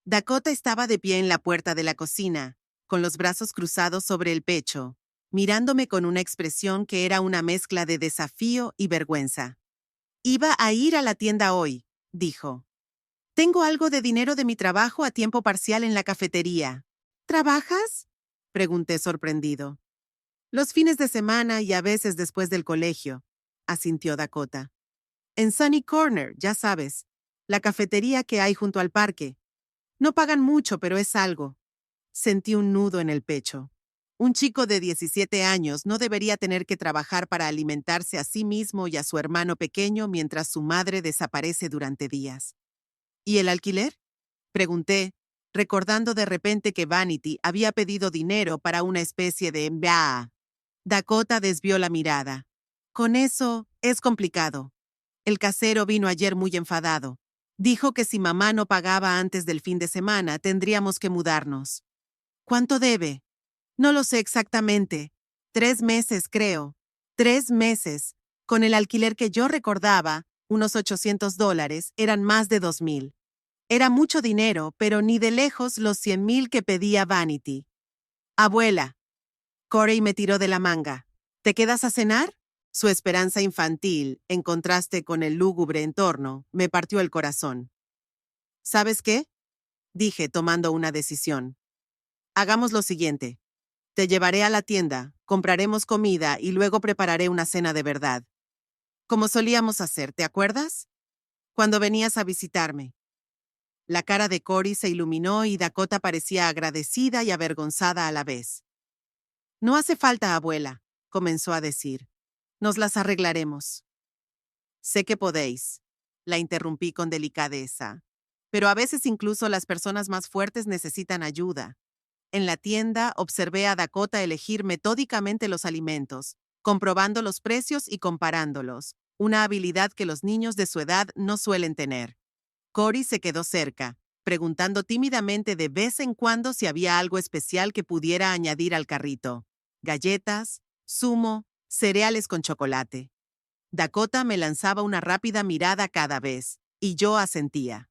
Dakota estaba de pie en la puerta de la cocina, con los brazos cruzados sobre el pecho, mirándome con una expresión que era una mezcla de desafío y vergüenza. Iba a ir a la tienda hoy, dijo. Tengo algo de dinero de mi trabajo a tiempo parcial en la cafetería. ¿Trabajas?, pregunté sorprendido. Los fines de semana y a veces después del colegio, asintió Dakota. En Sunny Corner, ya sabes, la cafetería que hay junto al parque. No pagan mucho, pero es algo. Sentí un nudo en el pecho. Un chico de 17 años no debería tener que trabajar para alimentarse a sí mismo y a su hermano pequeño mientras su madre desaparece durante días. ¿Y el alquiler?, pregunté, recordando de repente que Vanity había pedido dinero para una especie de MBA. Dakota desvió la mirada. Con eso, es complicado. El casero vino ayer muy enfadado. Dijo que si mamá no pagaba antes del fin de semana, tendríamos que mudarnos. ¿Cuánto debe? No lo sé exactamente. 3 meses, creo. 3 meses. Con el alquiler que yo recordaba, unos $800, eran más de 2,000. Era mucho dinero, pero ni de lejos los 100,000 que pedía Vanity. Abuela. Cory me tiró de la manga. ¿Te quedas a cenar? Su esperanza infantil, en contraste con el lúgubre entorno, me partió el corazón. ¿Sabes qué?, dije, tomando una decisión. Hagamos lo siguiente. Te llevaré a la tienda, compraremos comida y luego prepararé una cena de verdad. Como solíamos hacer, ¿te acuerdas? Cuando venías a visitarme. La cara de Cory se iluminó y Dakota parecía agradecida y avergonzada a la vez. No hace falta, abuela, comenzó a decir. Nos las arreglaremos. Sé que podéis, la interrumpí con delicadeza. Pero a veces incluso las personas más fuertes necesitan ayuda. En la tienda observé a Dakota elegir metódicamente los alimentos, comprobando los precios y comparándolos, una habilidad que los niños de su edad no suelen tener. Cory se quedó cerca, preguntando tímidamente de vez en cuando si había algo especial que pudiera añadir al carrito. Galletas, zumo, cereales con chocolate. Dakota me lanzaba una rápida mirada cada vez, y yo asentía.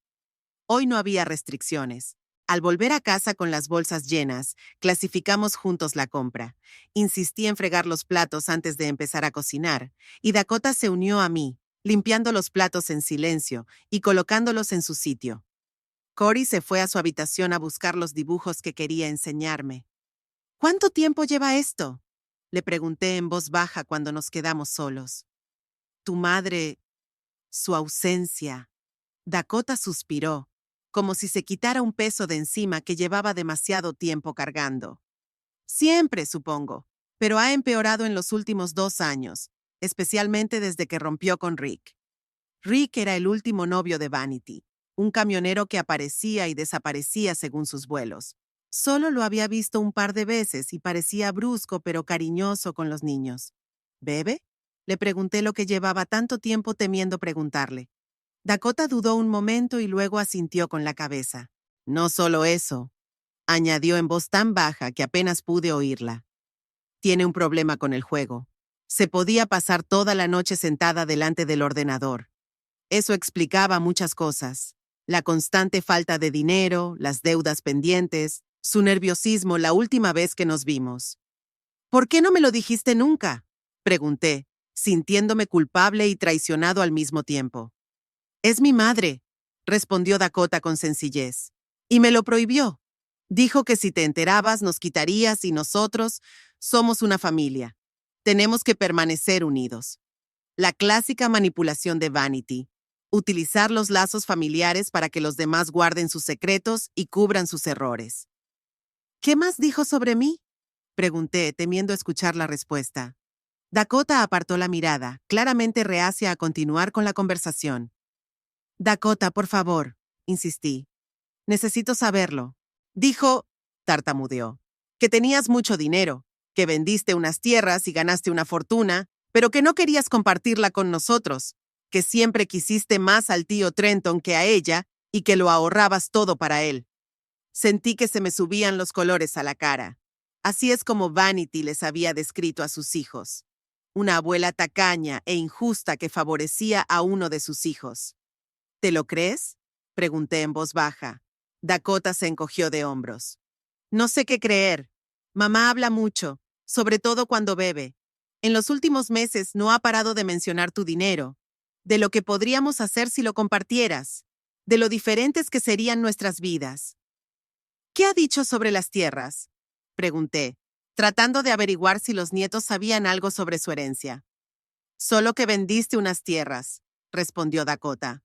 Hoy no había restricciones. Al volver a casa con las bolsas llenas, clasificamos juntos la compra. Insistí en fregar los platos antes de empezar a cocinar, y Dakota se unió a mí, limpiando los platos en silencio y colocándolos en su sitio. Cory se fue a su habitación a buscar los dibujos que quería enseñarme. ¿Cuánto tiempo lleva esto?, le pregunté en voz baja cuando nos quedamos solos. Tu madre, su ausencia. Dakota suspiró, como si se quitara un peso de encima que llevaba demasiado tiempo cargando. Siempre, supongo, pero ha empeorado en los últimos 2 años, especialmente desde que rompió con Rick. Rick era el último novio de Vanity, un camionero que aparecía y desaparecía según sus vuelos. Solo lo había visto un par de veces y parecía brusco pero cariñoso con los niños. ¿Bebe? Le pregunté lo que llevaba tanto tiempo temiendo preguntarle. Dakota dudó un momento y luego asintió con la cabeza. No solo eso, añadió en voz tan baja que apenas pude oírla. Tiene un problema con el juego. Se podía pasar toda la noche sentada delante del ordenador. Eso explicaba muchas cosas. La constante falta de dinero, las deudas pendientes, su nerviosismo la última vez que nos vimos. ¿Por qué no me lo dijiste nunca?, pregunté, sintiéndome culpable y traicionado al mismo tiempo. Es mi madre, respondió Dakota con sencillez. Y me lo prohibió. Dijo que si te enterabas nos quitarías y nosotros somos una familia. Tenemos que permanecer unidos. La clásica manipulación de Vanity. Utilizar los lazos familiares para que los demás guarden sus secretos y cubran sus errores. ¿Qué más dijo sobre mí?, pregunté, temiendo escuchar la respuesta. Dakota apartó la mirada, claramente reacia a continuar con la conversación. Dakota, por favor, insistí. Necesito saberlo. Dijo, tartamudeó, que tenías mucho dinero, que vendiste unas tierras y ganaste una fortuna, pero que no querías compartirla con nosotros, que siempre quisiste más al tío Trenton que a ella y que lo ahorrabas todo para él. Sentí que se me subían los colores a la cara. Así es como Vanity les había descrito a sus hijos. Una abuela tacaña e injusta que favorecía a uno de sus hijos. ¿Te lo crees?, pregunté en voz baja. Dakota se encogió de hombros. No sé qué creer. Mamá habla mucho, sobre todo cuando bebe. En los últimos meses no ha parado de mencionar tu dinero, de lo que podríamos hacer si lo compartieras, de lo diferentes que serían nuestras vidas. ¿Qué ha dicho sobre las tierras?, pregunté, tratando de averiguar si los nietos sabían algo sobre su herencia. Solo que vendiste unas tierras, respondió Dakota.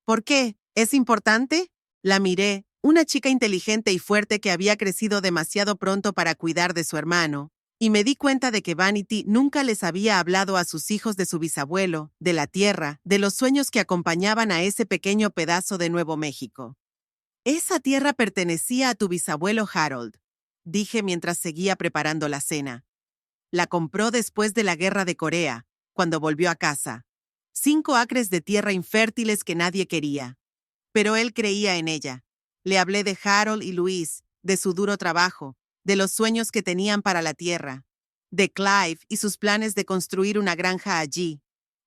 ¿Por qué? ¿Es importante? La miré, una chica inteligente y fuerte que había crecido demasiado pronto para cuidar de su hermano, y me di cuenta de que Vanity nunca les había hablado a sus hijos de su bisabuelo, de la tierra, de los sueños que acompañaban a ese pequeño pedazo de Nuevo México. Esa tierra pertenecía a tu bisabuelo Harold, dije mientras seguía preparando la cena. La compró después de la Guerra de Corea, cuando volvió a casa. 5 acres de tierra infértiles que nadie quería. Pero él creía en ella. Le hablé de Harold y Luis, de su duro trabajo, de los sueños que tenían para la tierra, de Clive y sus planes de construir una granja allí,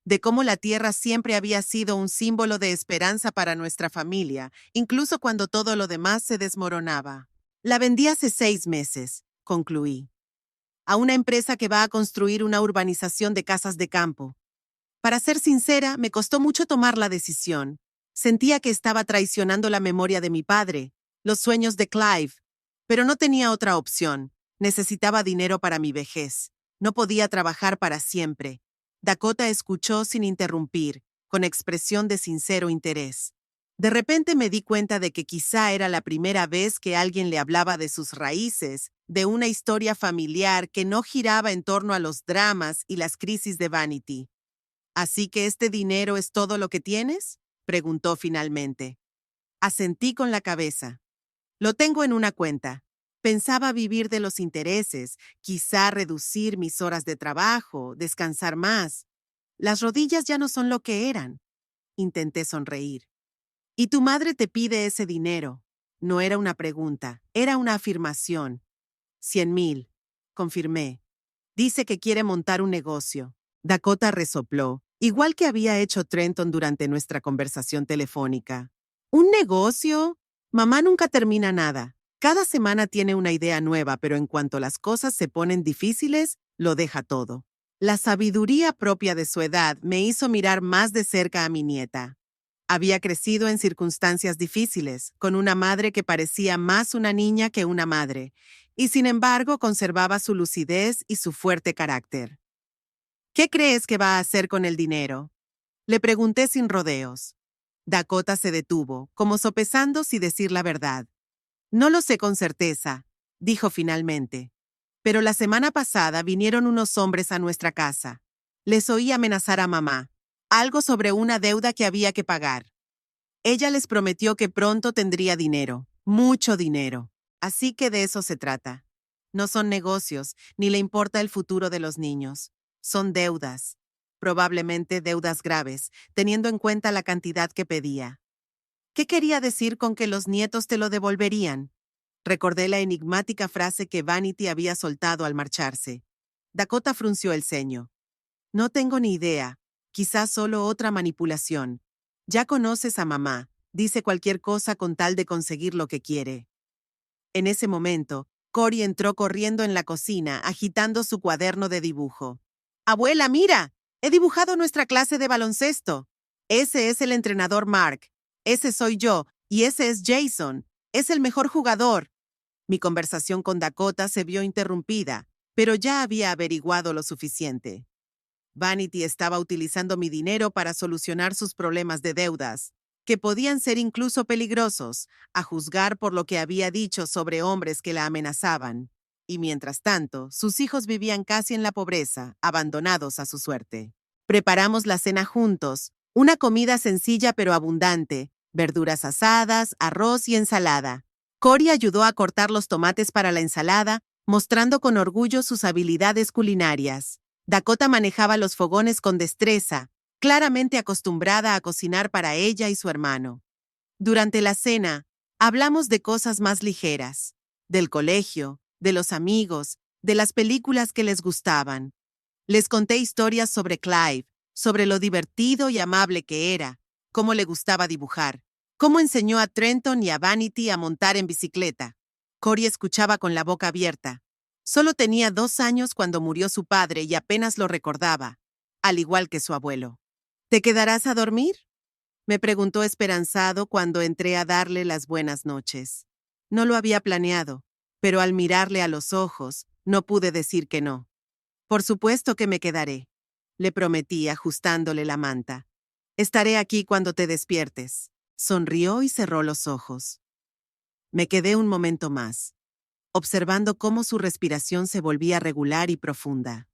de cómo la tierra siempre había sido un símbolo de esperanza para nuestra familia, incluso cuando todo lo demás se desmoronaba. La vendí hace 6 meses, concluí, a una empresa que va a construir una urbanización de casas de campo. Para ser sincera, me costó mucho tomar la decisión. Sentía que estaba traicionando la memoria de mi padre, los sueños de Clive, Pero no tenía otra opción. Necesitaba dinero para mi vejez. No podía trabajar para siempre. Dakota escuchó sin interrumpir, con expresión de sincero interés. De repente me di cuenta de que quizá era la primera vez que alguien le hablaba de sus raíces, de una historia familiar que no giraba en torno a los dramas y las crisis de Vanity. ¿Así que este dinero es todo lo que tienes?, preguntó finalmente. Asentí con la cabeza. Lo tengo en una cuenta. Pensaba vivir de los intereses, quizá reducir mis horas de trabajo, descansar más. Las rodillas ya no son lo que eran. Intenté sonreír. Y tu madre te pide ese dinero. No era una pregunta, era una afirmación. 100,000, confirmé. Dice que quiere montar un negocio. Dakota resopló, igual que había hecho Trenton durante nuestra conversación telefónica. ¿Un negocio? Mamá nunca termina nada. Cada semana tiene una idea nueva, pero en cuanto las cosas se ponen difíciles, lo deja todo. La sabiduría propia de su edad me hizo mirar más de cerca a mi nieta. Había crecido en circunstancias difíciles, con una madre que parecía más una niña que una madre, y sin embargo conservaba su lucidez y su fuerte carácter. ¿Qué crees que va a hacer con el dinero?, le pregunté sin rodeos. Dakota se detuvo, como sopesando si decir la verdad. No lo sé con certeza, dijo finalmente. Pero la semana pasada vinieron unos hombres a nuestra casa. Les oí amenazar a mamá. Algo sobre una deuda que había que pagar. Ella les prometió que pronto tendría dinero, mucho dinero. Así que de eso se trata. No son negocios, ni le importa el futuro de los niños. Son deudas. Probablemente deudas graves, teniendo en cuenta la cantidad que pedía. ¿Qué quería decir con que los nietos te lo devolverían? Recordé la enigmática frase que Vanity había soltado al marcharse. Dakota frunció el ceño. No tengo ni idea. Quizás solo otra manipulación. Ya conoces a mamá. Dice cualquier cosa con tal de conseguir lo que quiere. En ese momento, Cory entró corriendo en la cocina, agitando su cuaderno de dibujo. ¡Abuela, mira! He dibujado nuestra clase de baloncesto. Ese es el entrenador Mark. Ese soy yo. Y ese es Jason. Es el mejor jugador. Mi conversación con Dakota se vio interrumpida, pero ya había averiguado lo suficiente. Vanity estaba utilizando mi dinero para solucionar sus problemas de deudas, que podían ser incluso peligrosos, a juzgar por lo que había dicho sobre hombres que la amenazaban. Y mientras tanto, sus hijos vivían casi en la pobreza, abandonados a su suerte. Preparamos la cena juntos, una comida sencilla pero abundante, verduras asadas, arroz y ensalada. Cory ayudó a cortar los tomates para la ensalada, mostrando con orgullo sus habilidades culinarias. Dakota manejaba los fogones con destreza, claramente acostumbrada a cocinar para ella y su hermano. Durante la cena, hablamos de cosas más ligeras, del colegio, de los amigos, de las películas que les gustaban. Les conté historias sobre Clive, sobre lo divertido y amable que era, cómo le gustaba dibujar, cómo enseñó a Trenton y a Vanity a montar en bicicleta. Cory escuchaba con la boca abierta. Solo tenía 2 años cuando murió su padre y apenas lo recordaba, al igual que su abuelo. ¿Te quedarás a dormir?, me preguntó esperanzado cuando entré a darle las buenas noches. No lo había planeado, pero al mirarle a los ojos, no pude decir que no. Por supuesto que me quedaré, le prometí ajustándole la manta. Estaré aquí cuando te despiertes. Sonrió y cerró los ojos. Me quedé un momento más, observando cómo su respiración se volvía regular y profunda.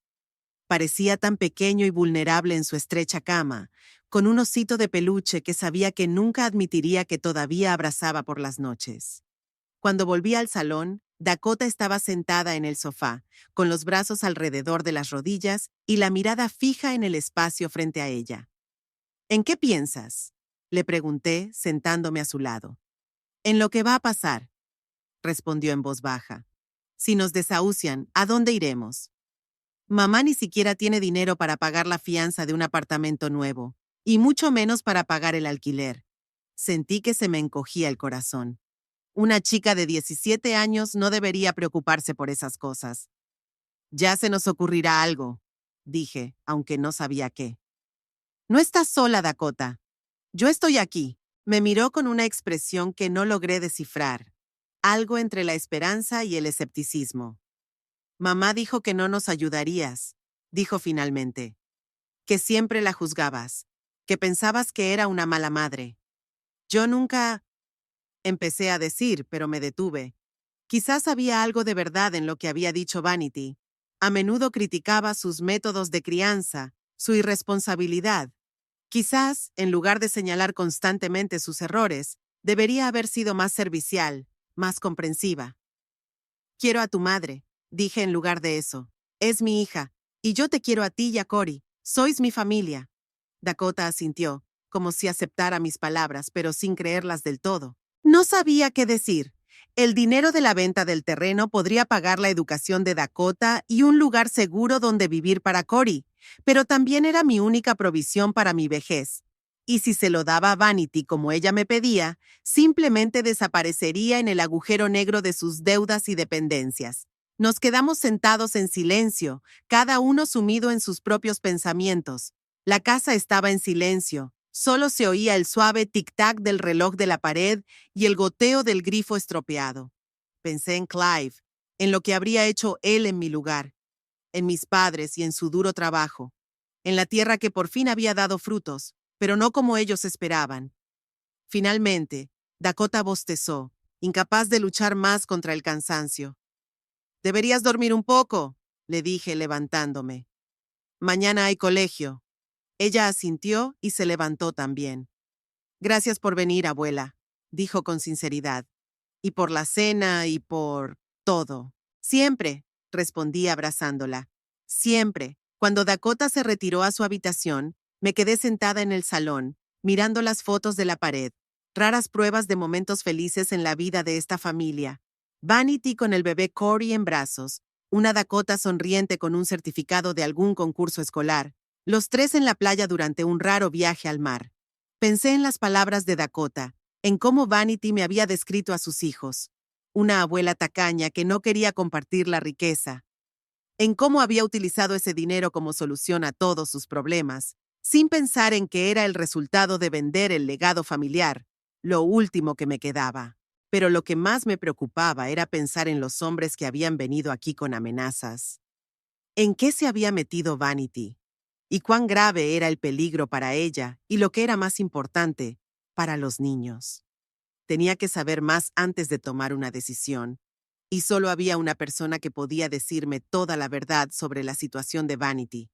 Parecía tan pequeño y vulnerable en su estrecha cama, con un osito de peluche que sabía que nunca admitiría que todavía abrazaba por las noches. Cuando volví al salón, Dakota estaba sentada en el sofá, con los brazos alrededor de las rodillas y la mirada fija en el espacio frente a ella. ¿En qué piensas?, le pregunté, sentándome a su lado. En lo que va a pasar, respondió en voz baja. Si nos desahucian, ¿a dónde iremos? Mamá ni siquiera tiene dinero para pagar la fianza de un apartamento nuevo, y mucho menos para pagar el alquiler. Sentí que se me encogía el corazón. Una chica de 17 años no debería preocuparse por esas cosas. Ya se nos ocurrirá algo, dije, aunque no sabía qué. No estás sola, Dakota. Yo estoy aquí. Me miró con una expresión que no logré descifrar. algo entre la esperanza y el escepticismo. Mamá dijo que no nos ayudarías, dijo finalmente, que siempre la juzgabas, que pensabas que era una mala madre. Yo nunca... Empecé a decir, pero me detuve. Quizás había algo de verdad en lo que había dicho Vanity. A menudo criticaba sus métodos de crianza, su irresponsabilidad. Quizás, en lugar de señalar constantemente sus errores, debería haber sido más servicial, más comprensiva. Quiero a tu madre, dije en lugar de eso. Es mi hija, y yo te quiero a ti y a Cory. Sois mi familia. Dakota asintió, como si aceptara mis palabras, pero sin creerlas del todo. No sabía qué decir. El dinero de la venta del terreno podría pagar la educación de Dakota y un lugar seguro donde vivir para Cory, pero también era mi única provisión para mi vejez. Y si se lo daba a Vanity como ella me pedía, simplemente desaparecería en el agujero negro de sus deudas y dependencias. Nos quedamos sentados en silencio, cada uno sumido en sus propios pensamientos. La casa estaba en silencio. Solo se oía el suave tic-tac del reloj de la pared y el goteo del grifo estropeado. Pensé en Clive, en lo que habría hecho él en mi lugar, en mis padres y en su duro trabajo, en la tierra que por fin había dado frutos, pero no como ellos esperaban. Finalmente, Dakota bostezó, incapaz de luchar más contra el cansancio. «Deberías dormir un poco», le dije levantándome. «Mañana hay colegio». Ella asintió y se levantó también. «Gracias por venir, abuela», dijo con sinceridad. «Y por la cena y por todo». «Siempre», respondí abrazándola. «Siempre». Cuando Dakota se retiró a su habitación, me quedé sentada en el salón, mirando las fotos de la pared, raras pruebas de momentos felices en la vida de esta familia. Vanity con el bebé Cory en brazos, una Dakota sonriente con un certificado de algún concurso escolar, los tres en la playa durante un raro viaje al mar. Pensé en las palabras de Dakota, en cómo Vanity me había descrito a sus hijos, una abuela tacaña que no quería compartir la riqueza, en cómo había utilizado ese dinero como solución a todos sus problemas, sin pensar en que era el resultado de vender el legado familiar, lo último que me quedaba. Pero lo que más me preocupaba era pensar en los hombres que habían venido aquí con amenazas. ¿En qué se había metido Vanity? ¿Y cuán grave era el peligro para ella y, lo que era más importante, para los niños? Tenía que saber más antes de tomar una decisión. Y solo había una persona que podía decirme toda la verdad sobre la situación de Vanity,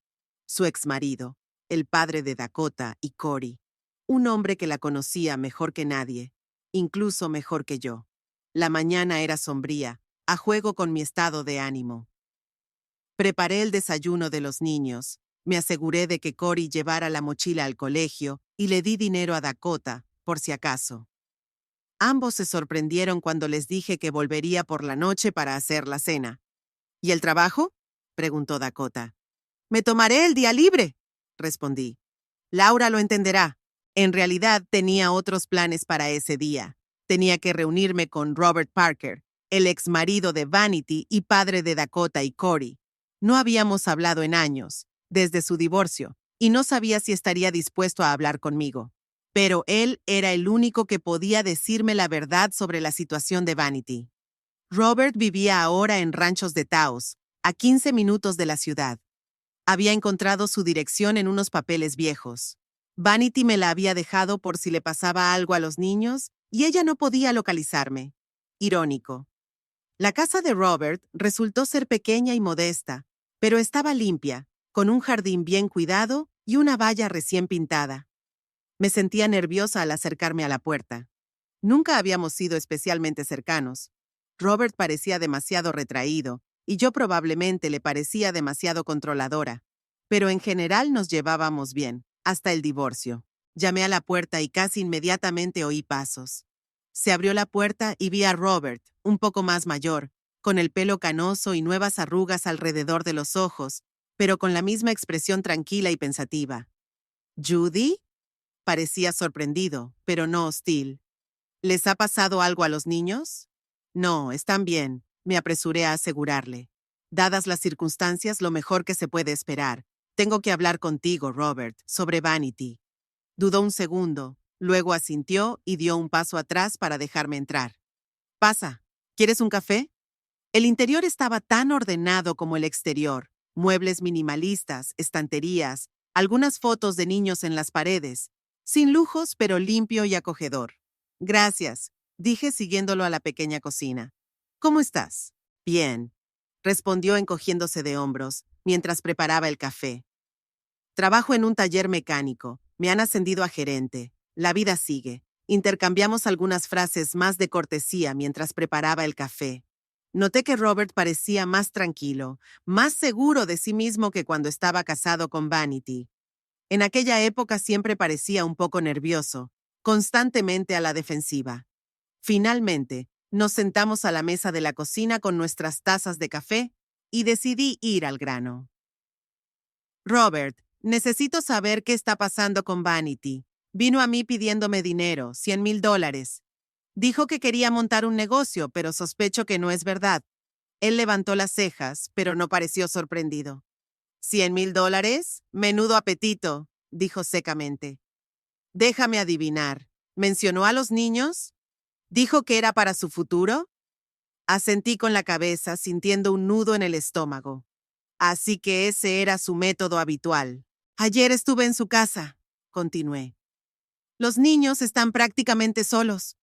su exmarido, el padre de Dakota y Cory, un hombre que la conocía mejor que nadie, incluso mejor que yo. La mañana era sombría, a juego con mi estado de ánimo. Preparé el desayuno de los niños, me aseguré de que Cory llevara la mochila al colegio y le di dinero a Dakota, por si acaso. Ambos se sorprendieron cuando les dije que volvería por la noche para hacer la cena. ¿Y el trabajo?, preguntó Dakota. «Me tomaré el día libre», respondí. «Laura lo entenderá. En realidad tenía otros planes para ese día. Tenía que reunirme con Robert Parker, el exmarido de Vanity y padre de Dakota y Cory. No habíamos hablado en años, desde su divorcio, y no sabía si estaría dispuesto a hablar conmigo. Pero él era el único que podía decirme la verdad sobre la situación de Vanity. Robert vivía ahora en Ranchos de Taos, a 15 minutos de la ciudad. Había encontrado su dirección en unos papeles viejos. Vanity me la había dejado por si le pasaba algo a los niños y ella no podía localizarme. Irónico. La casa de Robert resultó ser pequeña y modesta, pero estaba limpia, con un jardín bien cuidado y una valla recién pintada. Me sentía nerviosa al acercarme a la puerta. Nunca habíamos sido especialmente cercanos. Robert parecía demasiado retraído, y yo probablemente le parecía demasiado controladora. Pero en general nos llevábamos bien, hasta el divorcio. Llamé a la puerta y casi inmediatamente oí pasos. Se abrió la puerta y vi a Robert, un poco más mayor, con el pelo canoso y nuevas arrugas alrededor de los ojos, pero con la misma expresión tranquila y pensativa. «¿Judy?», parecía sorprendido, pero no hostil. «¿Les ha pasado algo a los niños?». «No, están bien», me apresuré a asegurarle. «Dadas las circunstancias, lo mejor que se puede esperar. Tengo que hablar contigo, Robert, sobre Vanity». Dudó un segundo, luego asintió y dio un paso atrás para dejarme entrar. «Pasa», ¿Quieres un café? El interior estaba tan ordenado como el exterior. Muebles minimalistas, estanterías, algunas fotos de niños en las paredes. Sin lujos, pero limpio y acogedor. Gracias, dije siguiéndolo a la pequeña cocina. ¿Cómo estás? Bien, respondió encogiéndose de hombros, mientras preparaba el café. Trabajo en un taller mecánico. Me han ascendido a gerente. La vida sigue. Intercambiamos algunas frases más de cortesía mientras preparaba el café. Noté que Robert parecía más tranquilo, más seguro de sí mismo que cuando estaba casado con Vanity. En aquella época siempre parecía un poco nervioso, constantemente a la defensiva. Finalmente, nos sentamos a la mesa de la cocina con nuestras tazas de café y decidí ir al grano. Robert, necesito saber qué está pasando con Vanity. Vino a mí pidiéndome dinero, $100,000. Dijo que quería montar un negocio, pero sospecho que no es verdad. Él levantó las cejas, pero no pareció sorprendido. $100,000? Menudo apetito, dijo secamente. Déjame adivinar. ¿Mencionó a los niños? ¿Dijo que era para su futuro? Asentí con la cabeza, sintiendo un nudo en el estómago. Así que ese era su método habitual. Ayer estuve en su casa, continué. Los niños están prácticamente solos.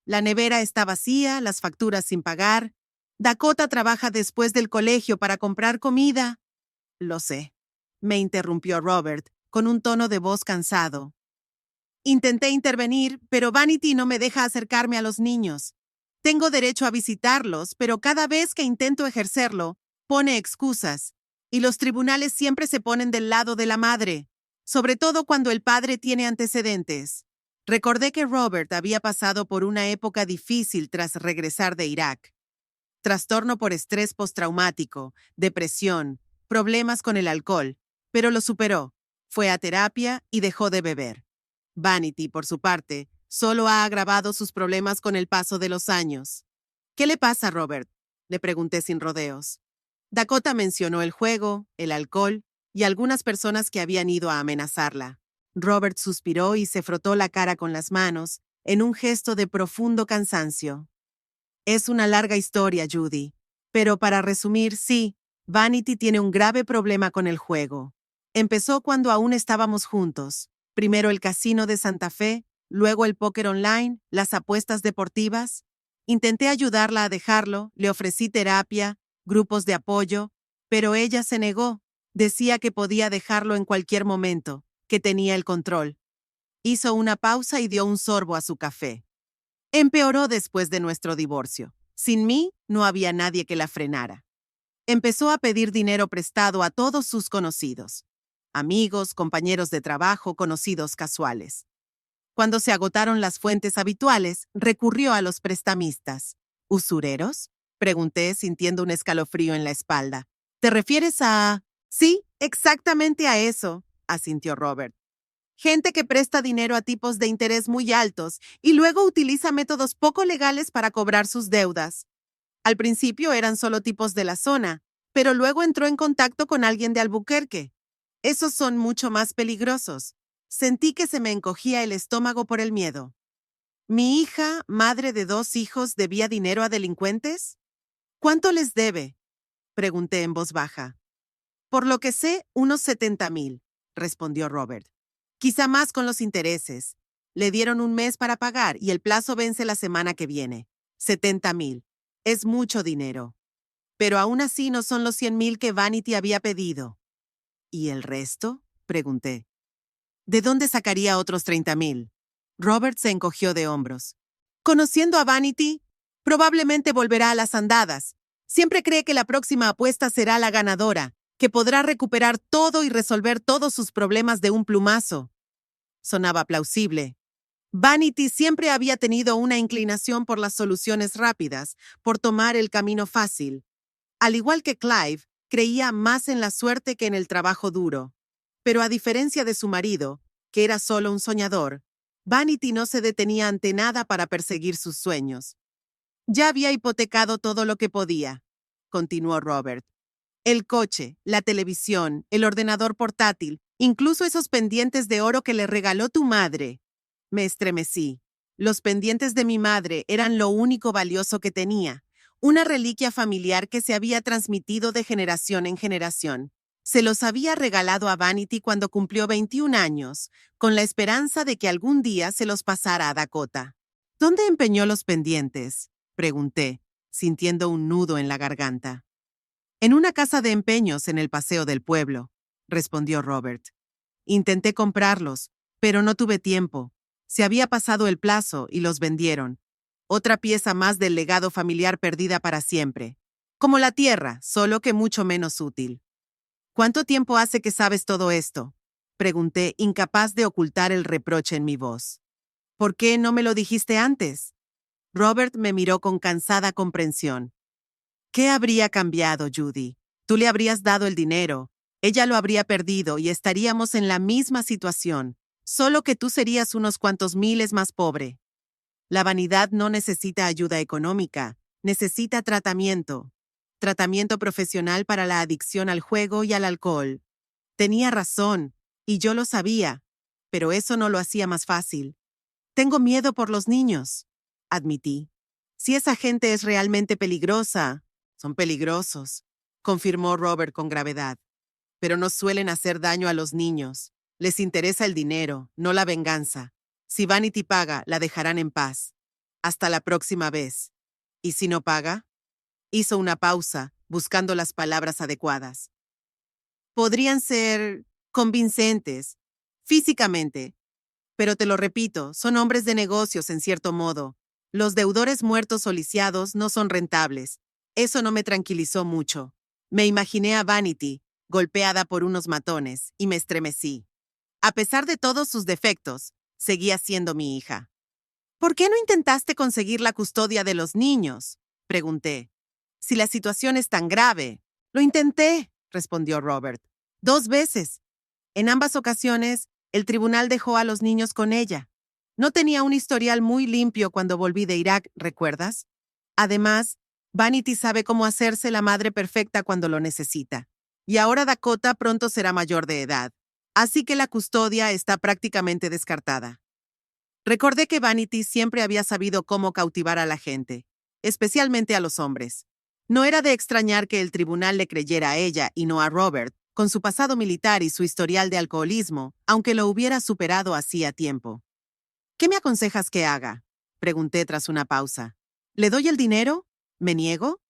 La nevera está vacía, las facturas sin pagar. Dakota trabaja después del colegio para comprar comida. Lo sé, me interrumpió Robert, con un tono de voz cansado. Intenté intervenir, pero Vanity no me deja acercarme a los niños. Tengo derecho a visitarlos, pero cada vez que intento ejercerlo, pone excusas, y los tribunales siempre se ponen del lado de la madre, sobre todo cuando el padre tiene antecedentes. Recordé que Robert había pasado por una época difícil tras regresar de Irak. Trastorno por estrés postraumático, depresión, problemas con el alcohol, pero lo superó. Fue a terapia y dejó de beber. Vanity, por su parte, solo ha agravado sus problemas con el paso de los años. ¿Qué le pasa, Robert?, le pregunté sin rodeos. Dakota mencionó el juego, el alcohol y algunas personas que habían ido a amenazarla. Robert suspiró y se frotó la cara con las manos, en un gesto de profundo cansancio. Es una larga historia, Judy, pero para resumir, sí, Vanity tiene un grave problema con el juego. Empezó cuando aún estábamos juntos. Primero el casino de Santa Fe, luego el póker online, las apuestas deportivas. Intenté ayudarla a dejarlo, le ofrecí terapia, grupos de apoyo, pero ella se negó. Decía que podía dejarlo en cualquier momento, que tenía el control. Hizo una pausa y dio un sorbo a su café. Empeoró después de nuestro divorcio. Sin mí, no había nadie que la frenara. Empezó a pedir dinero prestado a todos sus conocidos. Amigos, compañeros de trabajo, conocidos casuales. Cuando se agotaron las fuentes habituales, recurrió a los prestamistas. ¿Usureros?, pregunté, sintiendo un escalofrío en la espalda. ¿Te refieres a...? Sí, exactamente a eso, asintió Robert. Gente que presta dinero a tipos de interés muy altos y luego utiliza métodos poco legales para cobrar sus deudas. Al principio eran solo tipos de la zona, pero luego entró en contacto con alguien de Albuquerque. Esos son mucho más peligrosos. Sentí que se me encogía el estómago por el miedo. ¿Mi hija, madre de 2 hijos, debía dinero a delincuentes? ¿Cuánto les debe?, pregunté en voz baja. Por lo que sé, unos 70,000, respondió Robert. Quizá más con los intereses. Le dieron un mes para pagar y el plazo vence la semana que viene. 70,000. Es mucho dinero. Pero aún así no son los 100,000 que Vanity había pedido. ¿Y el resto?, pregunté. ¿De dónde sacaría otros 30,000? Robert se encogió de hombros. Conociendo a Vanity, probablemente volverá a las andadas. Siempre cree que la próxima apuesta será la ganadora, que podrá recuperar todo y resolver todos sus problemas de un plumazo. Sonaba plausible. Vanity siempre había tenido una inclinación por las soluciones rápidas, por tomar el camino fácil. Al igual que Clive, creía más en la suerte que en el trabajo duro. Pero a diferencia de su marido, que era solo un soñador, Vanity no se detenía ante nada para perseguir sus sueños. Ya había hipotecado todo lo que podía, continuó Robert. El coche, la televisión, el ordenador portátil, incluso esos pendientes de oro que le regaló tu madre. Me estremecí. Los pendientes de mi madre eran lo único valioso que tenía, una reliquia familiar que se había transmitido de generación en generación. Se los había regalado a Vanity cuando cumplió 21 años, con la esperanza de que algún día se los pasara a Dakota. ¿Dónde empeñó los pendientes?, pregunté, sintiendo un nudo en la garganta. En una casa de empeños en el paseo del pueblo, respondió Robert. Intenté comprarlos, pero no tuve tiempo. Se había pasado el plazo y los vendieron. Otra pieza más del legado familiar perdida para siempre. Como la tierra, solo que mucho menos útil. ¿Cuánto tiempo hace que sabes todo esto?, pregunté, incapaz de ocultar el reproche en mi voz. ¿Por qué no me lo dijiste antes? Robert me miró con cansada comprensión. ¿Qué habría cambiado, Judy? Tú le habrías dado el dinero, ella lo habría perdido y estaríamos en la misma situación, solo que tú serías unos cuantos miles más pobre. La vanidad no necesita ayuda económica, necesita tratamiento. Tratamiento profesional para la adicción al juego y al alcohol. Tenía razón, y yo lo sabía, pero eso no lo hacía más fácil. Tengo miedo por los niños, admití. Si esa gente es realmente peligrosa, son peligrosos, confirmó Robert con gravedad. Pero no suelen hacer daño a los niños. Les interesa el dinero, no la venganza. Si Vanity paga, la dejarán en paz. Hasta la próxima vez. ¿Y si no paga? Hizo una pausa, buscando las palabras adecuadas. Podrían ser convincentes, físicamente. Pero te lo repito, son hombres de negocios en cierto modo. Los deudores muertos o lisiados no son rentables. Eso no me tranquilizó mucho. Me imaginé a Vanity, golpeada por unos matones, y me estremecí. A pesar de todos sus defectos, seguía siendo mi hija. ¿Por qué no intentaste conseguir la custodia de los niños?, pregunté. Si la situación es tan grave. Lo intenté, respondió Robert. 2 veces. En ambas ocasiones, el tribunal dejó a los niños con ella. No tenía un historial muy limpio cuando volví de Irak, ¿recuerdas? Además, Vanity sabe cómo hacerse la madre perfecta cuando lo necesita. Y ahora Dakota pronto será mayor de edad. Así que la custodia está prácticamente descartada. Recordé que Vanity siempre había sabido cómo cautivar a la gente, especialmente a los hombres. No era de extrañar que el tribunal le creyera a ella y no a Robert, con su pasado militar y su historial de alcoholismo, aunque lo hubiera superado hacía tiempo. ¿Qué me aconsejas que haga?, pregunté tras una pausa. ¿Le doy el dinero? ¿Me niego?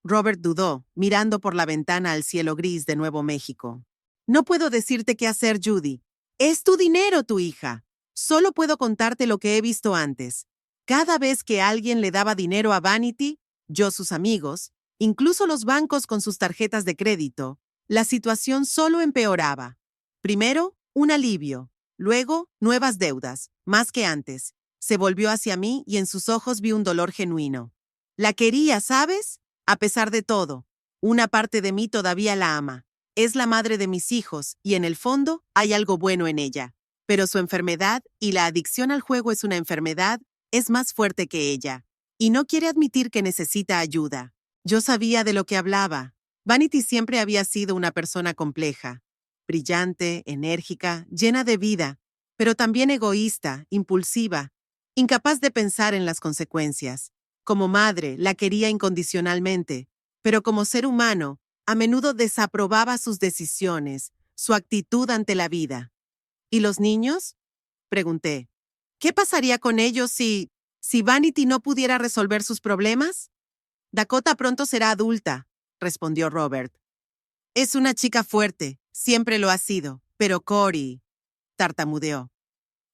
Robert dudó, mirando por la ventana al cielo gris de Nuevo México. No puedo decirte qué hacer, Judy. Es tu dinero, tu hija. Solo puedo contarte lo que he visto antes. Cada vez que alguien le daba dinero a Vanity, yo sus amigos, incluso los bancos con sus tarjetas de crédito, la situación solo empeoraba. Primero, un alivio. Luego, nuevas deudas, más que antes. Se volvió hacia mí y en sus ojos vi un dolor genuino. La quería, ¿sabes? A pesar de todo, una parte de mí todavía la ama. Es la madre de mis hijos y en el fondo hay algo bueno en ella. Pero su enfermedad, y la adicción al juego es una enfermedad, es más fuerte que ella. Y no quiere admitir que necesita ayuda. Yo sabía de lo que hablaba. Vanity siempre había sido una persona compleja. Brillante, enérgica, llena de vida, pero también egoísta, impulsiva, incapaz de pensar en las consecuencias. Como madre, la quería incondicionalmente, pero como ser humano, a menudo desaprobaba sus decisiones, su actitud ante la vida. ¿Y los niños?, pregunté. ¿Qué pasaría con ellos si Vanity no pudiera resolver sus problemas? Dakota pronto será adulta, respondió Robert. Es una chica fuerte, siempre lo ha sido, pero Cory, tartamudeó.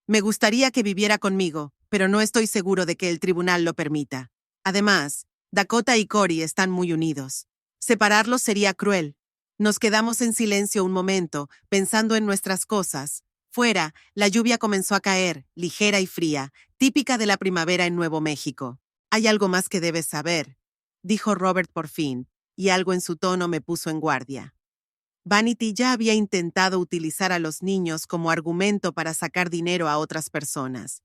Me gustaría que viviera conmigo, pero no estoy seguro de que el tribunal lo permita. Además, Dakota y Cory están muy unidos. Separarlos sería cruel. Nos quedamos en silencio un momento, pensando en nuestras cosas. Fuera, la lluvia comenzó a caer, ligera y fría, típica de la primavera en Nuevo México. Hay algo más que debes saber, dijo Robert por fin, y algo en su tono me puso en guardia. Vanity ya había intentado utilizar a los niños como argumento para sacar dinero a otras personas.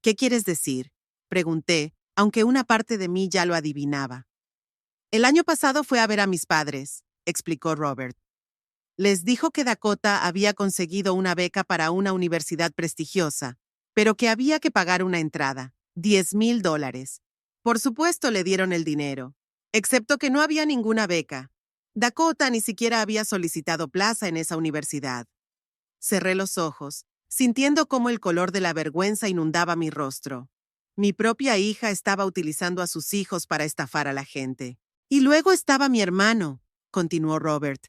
¿Qué quieres decir?, pregunté, aunque una parte de mí ya lo adivinaba. El año pasado fue a ver a mis padres, explicó Robert. Les dijo que Dakota había conseguido una beca para una universidad prestigiosa, pero que había que pagar una entrada, $10,000. Por supuesto le dieron el dinero, excepto que no había ninguna beca. Dakota ni siquiera había solicitado plaza en esa universidad. Cerré los ojos, sintiendo cómo el color de la vergüenza inundaba mi rostro. Mi propia hija estaba utilizando a sus hijos para estafar a la gente. Y luego estaba mi hermano, continuó Robert.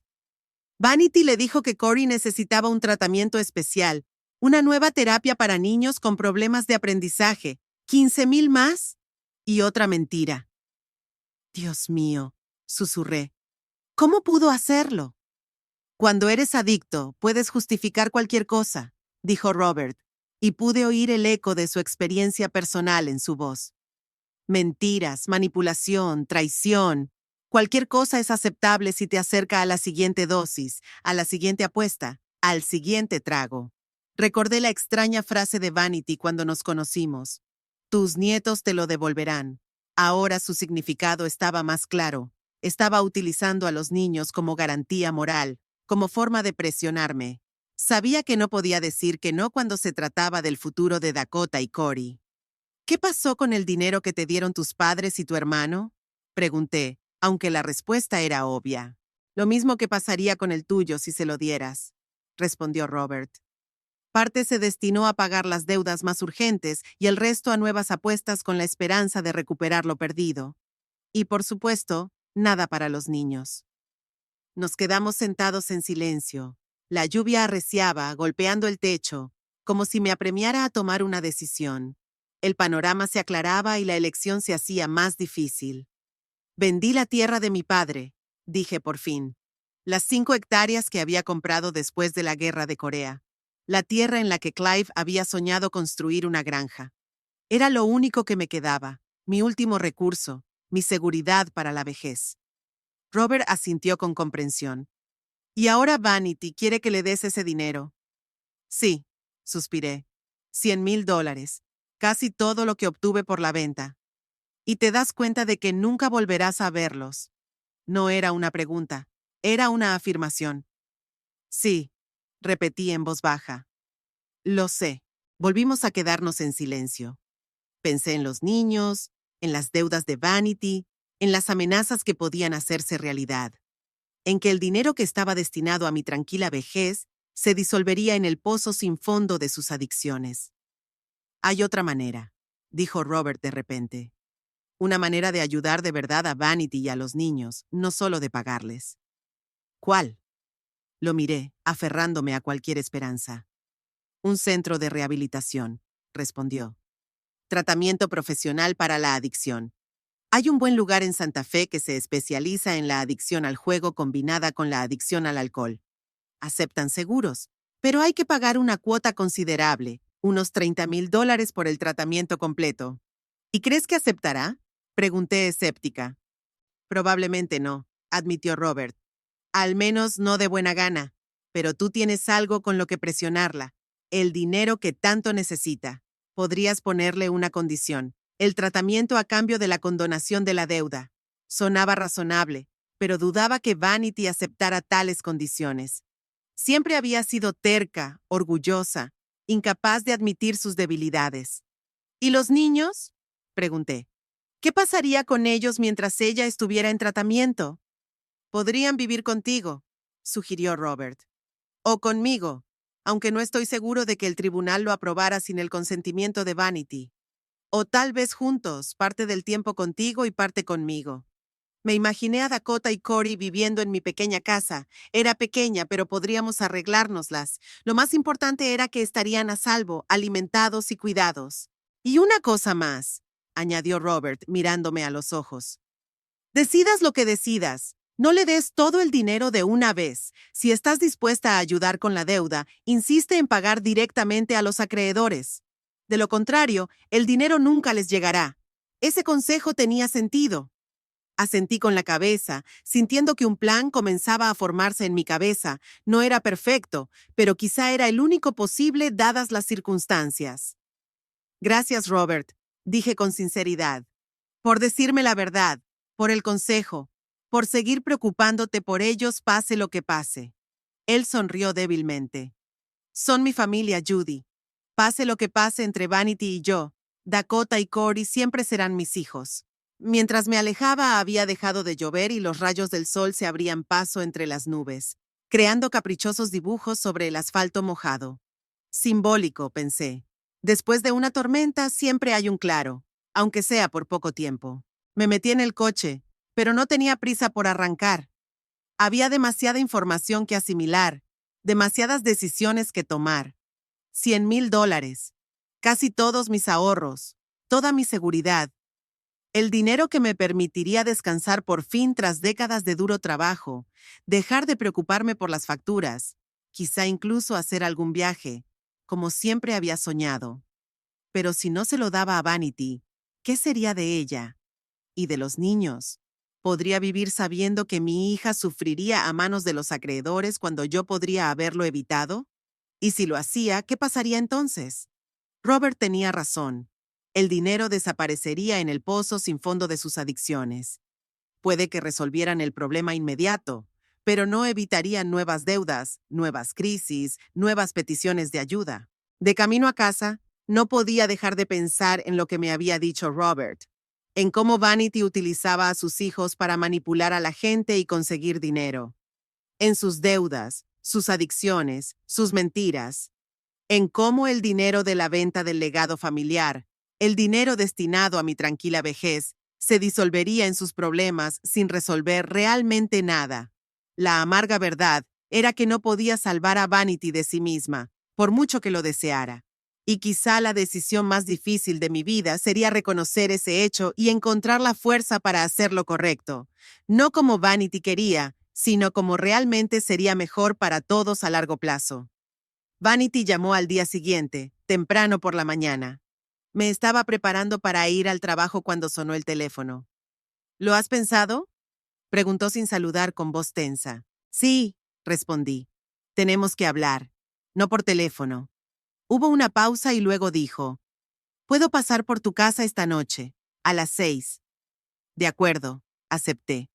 Vanity le dijo que Corey necesitaba un tratamiento especial, una nueva terapia para niños con problemas de aprendizaje, 15,000 más y otra mentira. Dios mío, susurré. ¿Cómo pudo hacerlo? Cuando eres adicto, puedes justificar cualquier cosa, dijo Robert, y pude oír el eco de su experiencia personal en su voz. Mentiras, manipulación, traición. Cualquier cosa es aceptable si te acerca a la siguiente dosis, a la siguiente apuesta, al siguiente trago. Recordé la extraña frase de Vanity cuando nos conocimos. Tus nietos te lo devolverán. Ahora su significado estaba más claro. Estaba utilizando a los niños como garantía moral, como forma de presionarme. Sabía que no podía decir que no cuando se trataba del futuro de Dakota y Corey. ¿Qué pasó con el dinero que te dieron tus padres y tu hermano? Pregunté, aunque la respuesta era obvia. Lo mismo que pasaría con el tuyo si se lo dieras, respondió Robert. Parte se destinó a pagar las deudas más urgentes y el resto a nuevas apuestas con la esperanza de recuperar lo perdido. Y por supuesto, nada para los niños. Nos quedamos sentados en silencio. La lluvia arreciaba, golpeando el techo, como si me apremiara a tomar una decisión. El panorama se aclaraba y la elección se hacía más difícil. Vendí la tierra de mi padre, dije por fin. Las 5 hectáreas que había comprado después de la guerra de Corea. La tierra en la que Clive había soñado construir una granja. Era lo único que me quedaba, mi último recurso, mi seguridad para la vejez. Robert asintió con comprensión. ¿Y ahora Vanity quiere que le des ese dinero? Sí, suspiré. $100,000, casi todo lo que obtuve por la venta. Y te das cuenta de que nunca volverás a verlos. No era una pregunta, era una afirmación. Sí, repetí en voz baja. Lo sé. Volvimos a quedarnos en silencio. Pensé en los niños, en las deudas de Vanity, en las amenazas que podían hacerse realidad, en que el dinero que estaba destinado a mi tranquila vejez se disolvería en el pozo sin fondo de sus adicciones. Hay otra manera, dijo Robert de repente. Una manera de ayudar de verdad a Vanity y a los niños, no solo de pagarles. ¿Cuál? Lo miré, aferrándome a cualquier esperanza. Un centro de rehabilitación, respondió. Tratamiento profesional para la adicción. Hay un buen lugar en Santa Fe que se especializa en la adicción al juego combinada con la adicción al alcohol. Aceptan seguros, pero hay que pagar una cuota considerable, unos $30,000 por el tratamiento completo. ¿Y crees que aceptará? Pregunté escéptica. Probablemente no, admitió Robert. Al menos no de buena gana. Pero tú tienes algo con lo que presionarla. El dinero que tanto necesita. Podrías ponerle una condición. El tratamiento a cambio de la condonación de la deuda. Sonaba razonable, pero dudaba que Vanity aceptara tales condiciones. Siempre había sido terca, orgullosa, incapaz de admitir sus debilidades. ¿Y los niños? Pregunté. ¿Qué pasaría con ellos mientras ella estuviera en tratamiento? Podrían vivir contigo, sugirió Robert. O conmigo, aunque no estoy seguro de que el tribunal lo aprobara sin el consentimiento de Vanity. O tal vez juntos, parte del tiempo contigo y parte conmigo. Me imaginé a Dakota y Corey viviendo en mi pequeña casa. Era pequeña, pero podríamos arreglárnoslas. Lo más importante era que estarían a salvo, alimentados y cuidados. Y una cosa más, añadió Robert, mirándome a los ojos. Decidas lo que decidas. No le des todo el dinero de una vez. Si estás dispuesta a ayudar con la deuda, insiste en pagar directamente a los acreedores. De lo contrario, el dinero nunca les llegará. Ese consejo tenía sentido. Asentí con la cabeza, sintiendo que un plan comenzaba a formarse en mi cabeza. No era perfecto, pero quizá era el único posible dadas las circunstancias. Gracias, Robert, dije con sinceridad, por decirme la verdad, por el consejo, por seguir preocupándote por ellos pase lo que pase. Él sonrió débilmente. Son mi familia, Judy. Pase lo que pase entre Vanity y yo, Dakota y Corey siempre serán mis hijos. Mientras me alejaba había dejado de llover y los rayos del sol se abrían paso entre las nubes, creando caprichosos dibujos sobre el asfalto mojado. Simbólico, pensé. Después de una tormenta siempre hay un claro, aunque sea por poco tiempo. Me metí en el coche, pero no tenía prisa por arrancar. Había demasiada información que asimilar, demasiadas decisiones que tomar. $100,000, casi todos mis ahorros, toda mi seguridad. El dinero que me permitiría descansar por fin tras décadas de duro trabajo, dejar de preocuparme por las facturas, quizá incluso hacer algún viaje, como siempre había soñado. Pero si no se lo daba a Vanity, ¿qué sería de ella? ¿Y de los niños? ¿Podría vivir sabiendo que mi hija sufriría a manos de los acreedores cuando yo podría haberlo evitado? Y si lo hacía, ¿qué pasaría entonces? Robert tenía razón. El dinero desaparecería en el pozo sin fondo de sus adicciones. Puede que resolvieran el problema inmediato, pero no evitarían nuevas deudas, nuevas crisis, nuevas peticiones de ayuda. De camino a casa, no podía dejar de pensar en lo que me había dicho Robert, en cómo Vanity utilizaba a sus hijos para manipular a la gente y conseguir dinero, en sus deudas, sus adicciones, sus mentiras, en cómo el dinero de la venta del legado familiar, el dinero destinado a mi tranquila vejez, se disolvería en sus problemas sin resolver realmente nada. La amarga verdad era que no podía salvar a Vanity de sí misma, por mucho que lo deseara. Y quizá la decisión más difícil de mi vida sería reconocer ese hecho y encontrar la fuerza para hacer lo correcto, no como Vanity quería, sino como realmente sería mejor para todos a largo plazo. Vanity llamó al día siguiente, temprano por la mañana. Me estaba preparando para ir al trabajo cuando sonó el teléfono. ¿Lo has pensado?, preguntó sin saludar con voz tensa. Sí, respondí. Tenemos que hablar. No por teléfono. Hubo una pausa y luego dijo, «Puedo pasar por tu casa esta noche, a las 6». De acuerdo, acepté.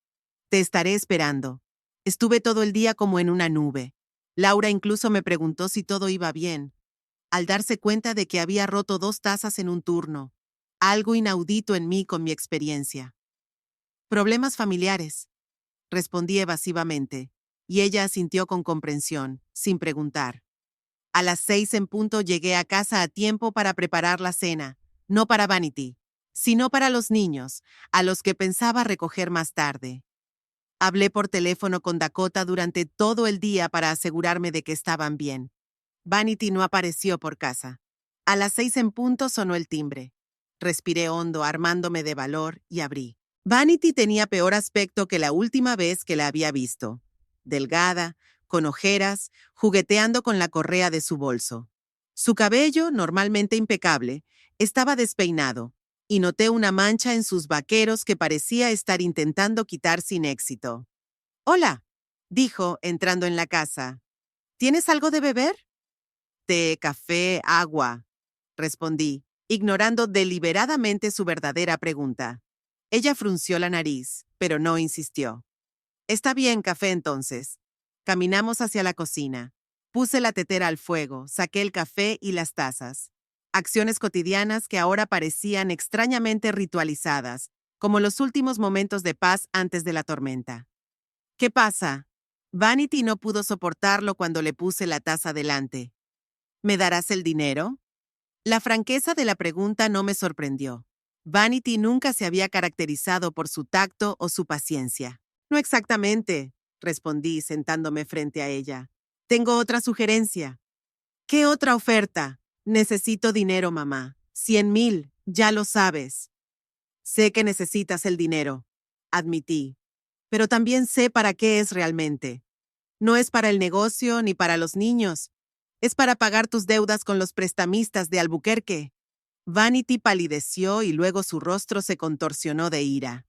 Te estaré esperando. Estuve todo el día como en una nube. Laura incluso me preguntó si todo iba bien, al darse cuenta de que había roto 2 tazas en un turno, algo inaudito en mí con mi experiencia. Problemas familiares, respondí evasivamente, y ella asintió con comprensión, sin preguntar. A las 6 en punto llegué a casa a tiempo para preparar la cena, no para Vanity, sino para los niños, a los que pensaba recoger más tarde. Hablé por teléfono con Dakota durante todo el día para asegurarme de que estaban bien. Vanity no apareció por casa. A las 6 en punto sonó el timbre. Respiré hondo, armándome de valor, y abrí. Vanity tenía peor aspecto que la última vez que la había visto. Delgada, con ojeras, jugueteando con la correa de su bolso. Su cabello, normalmente impecable, estaba despeinado, y noté una mancha en sus vaqueros que parecía estar intentando quitar sin éxito. «Hola», dijo, entrando en la casa. «¿Tienes algo de beber?» «Té, café, agua», respondí, ignorando deliberadamente su verdadera pregunta. Ella frunció la nariz, pero no insistió. «Está bien, café entonces». Caminamos hacia la cocina. Puse la tetera al fuego, saqué el café y las tazas. Acciones cotidianas que ahora parecían extrañamente ritualizadas, como los últimos momentos de paz antes de la tormenta. «¿Qué pasa?» Vanity no pudo soportarlo cuando le puse la taza delante. «¿Me darás el dinero?» La franqueza de la pregunta no me sorprendió. Vanity nunca se había caracterizado por su tacto o su paciencia. «No exactamente», respondí sentándome frente a ella. «Tengo otra sugerencia». «¿Qué otra oferta?» «Necesito dinero, mamá. 100,000, ya lo sabes». «Sé que necesitas el dinero», admití, «pero también sé para qué es realmente. No es para el negocio ni para los niños. Es para pagar tus deudas con los prestamistas de Albuquerque». Vanity palideció y luego su rostro se contorsionó de ira.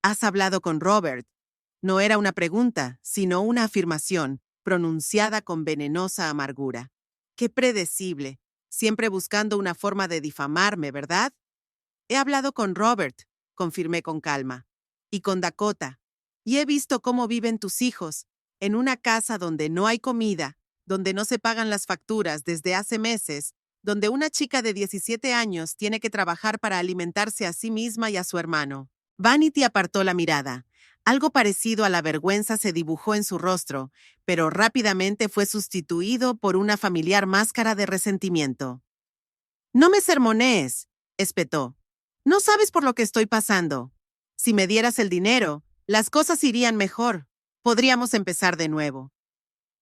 «¿Has hablado con Robert?» No era una pregunta, sino una afirmación, pronunciada con venenosa amargura. «Qué predecible. Siempre buscando una forma de difamarme, ¿verdad?» «He hablado con Robert», confirmé con calma, «y con Dakota. Y he visto cómo viven tus hijos, en una casa donde no hay comida, donde no se pagan las facturas desde hace meses, donde una chica de 17 años tiene que trabajar para alimentarse a sí misma y a su hermano. Vanity apartó la mirada. Algo parecido a la vergüenza se dibujó en su rostro, pero rápidamente fue sustituido por una familiar máscara de resentimiento. No me sermonees, espetó. No sabes por lo que estoy pasando. Si me dieras el dinero, las cosas irían mejor. Podríamos empezar de nuevo.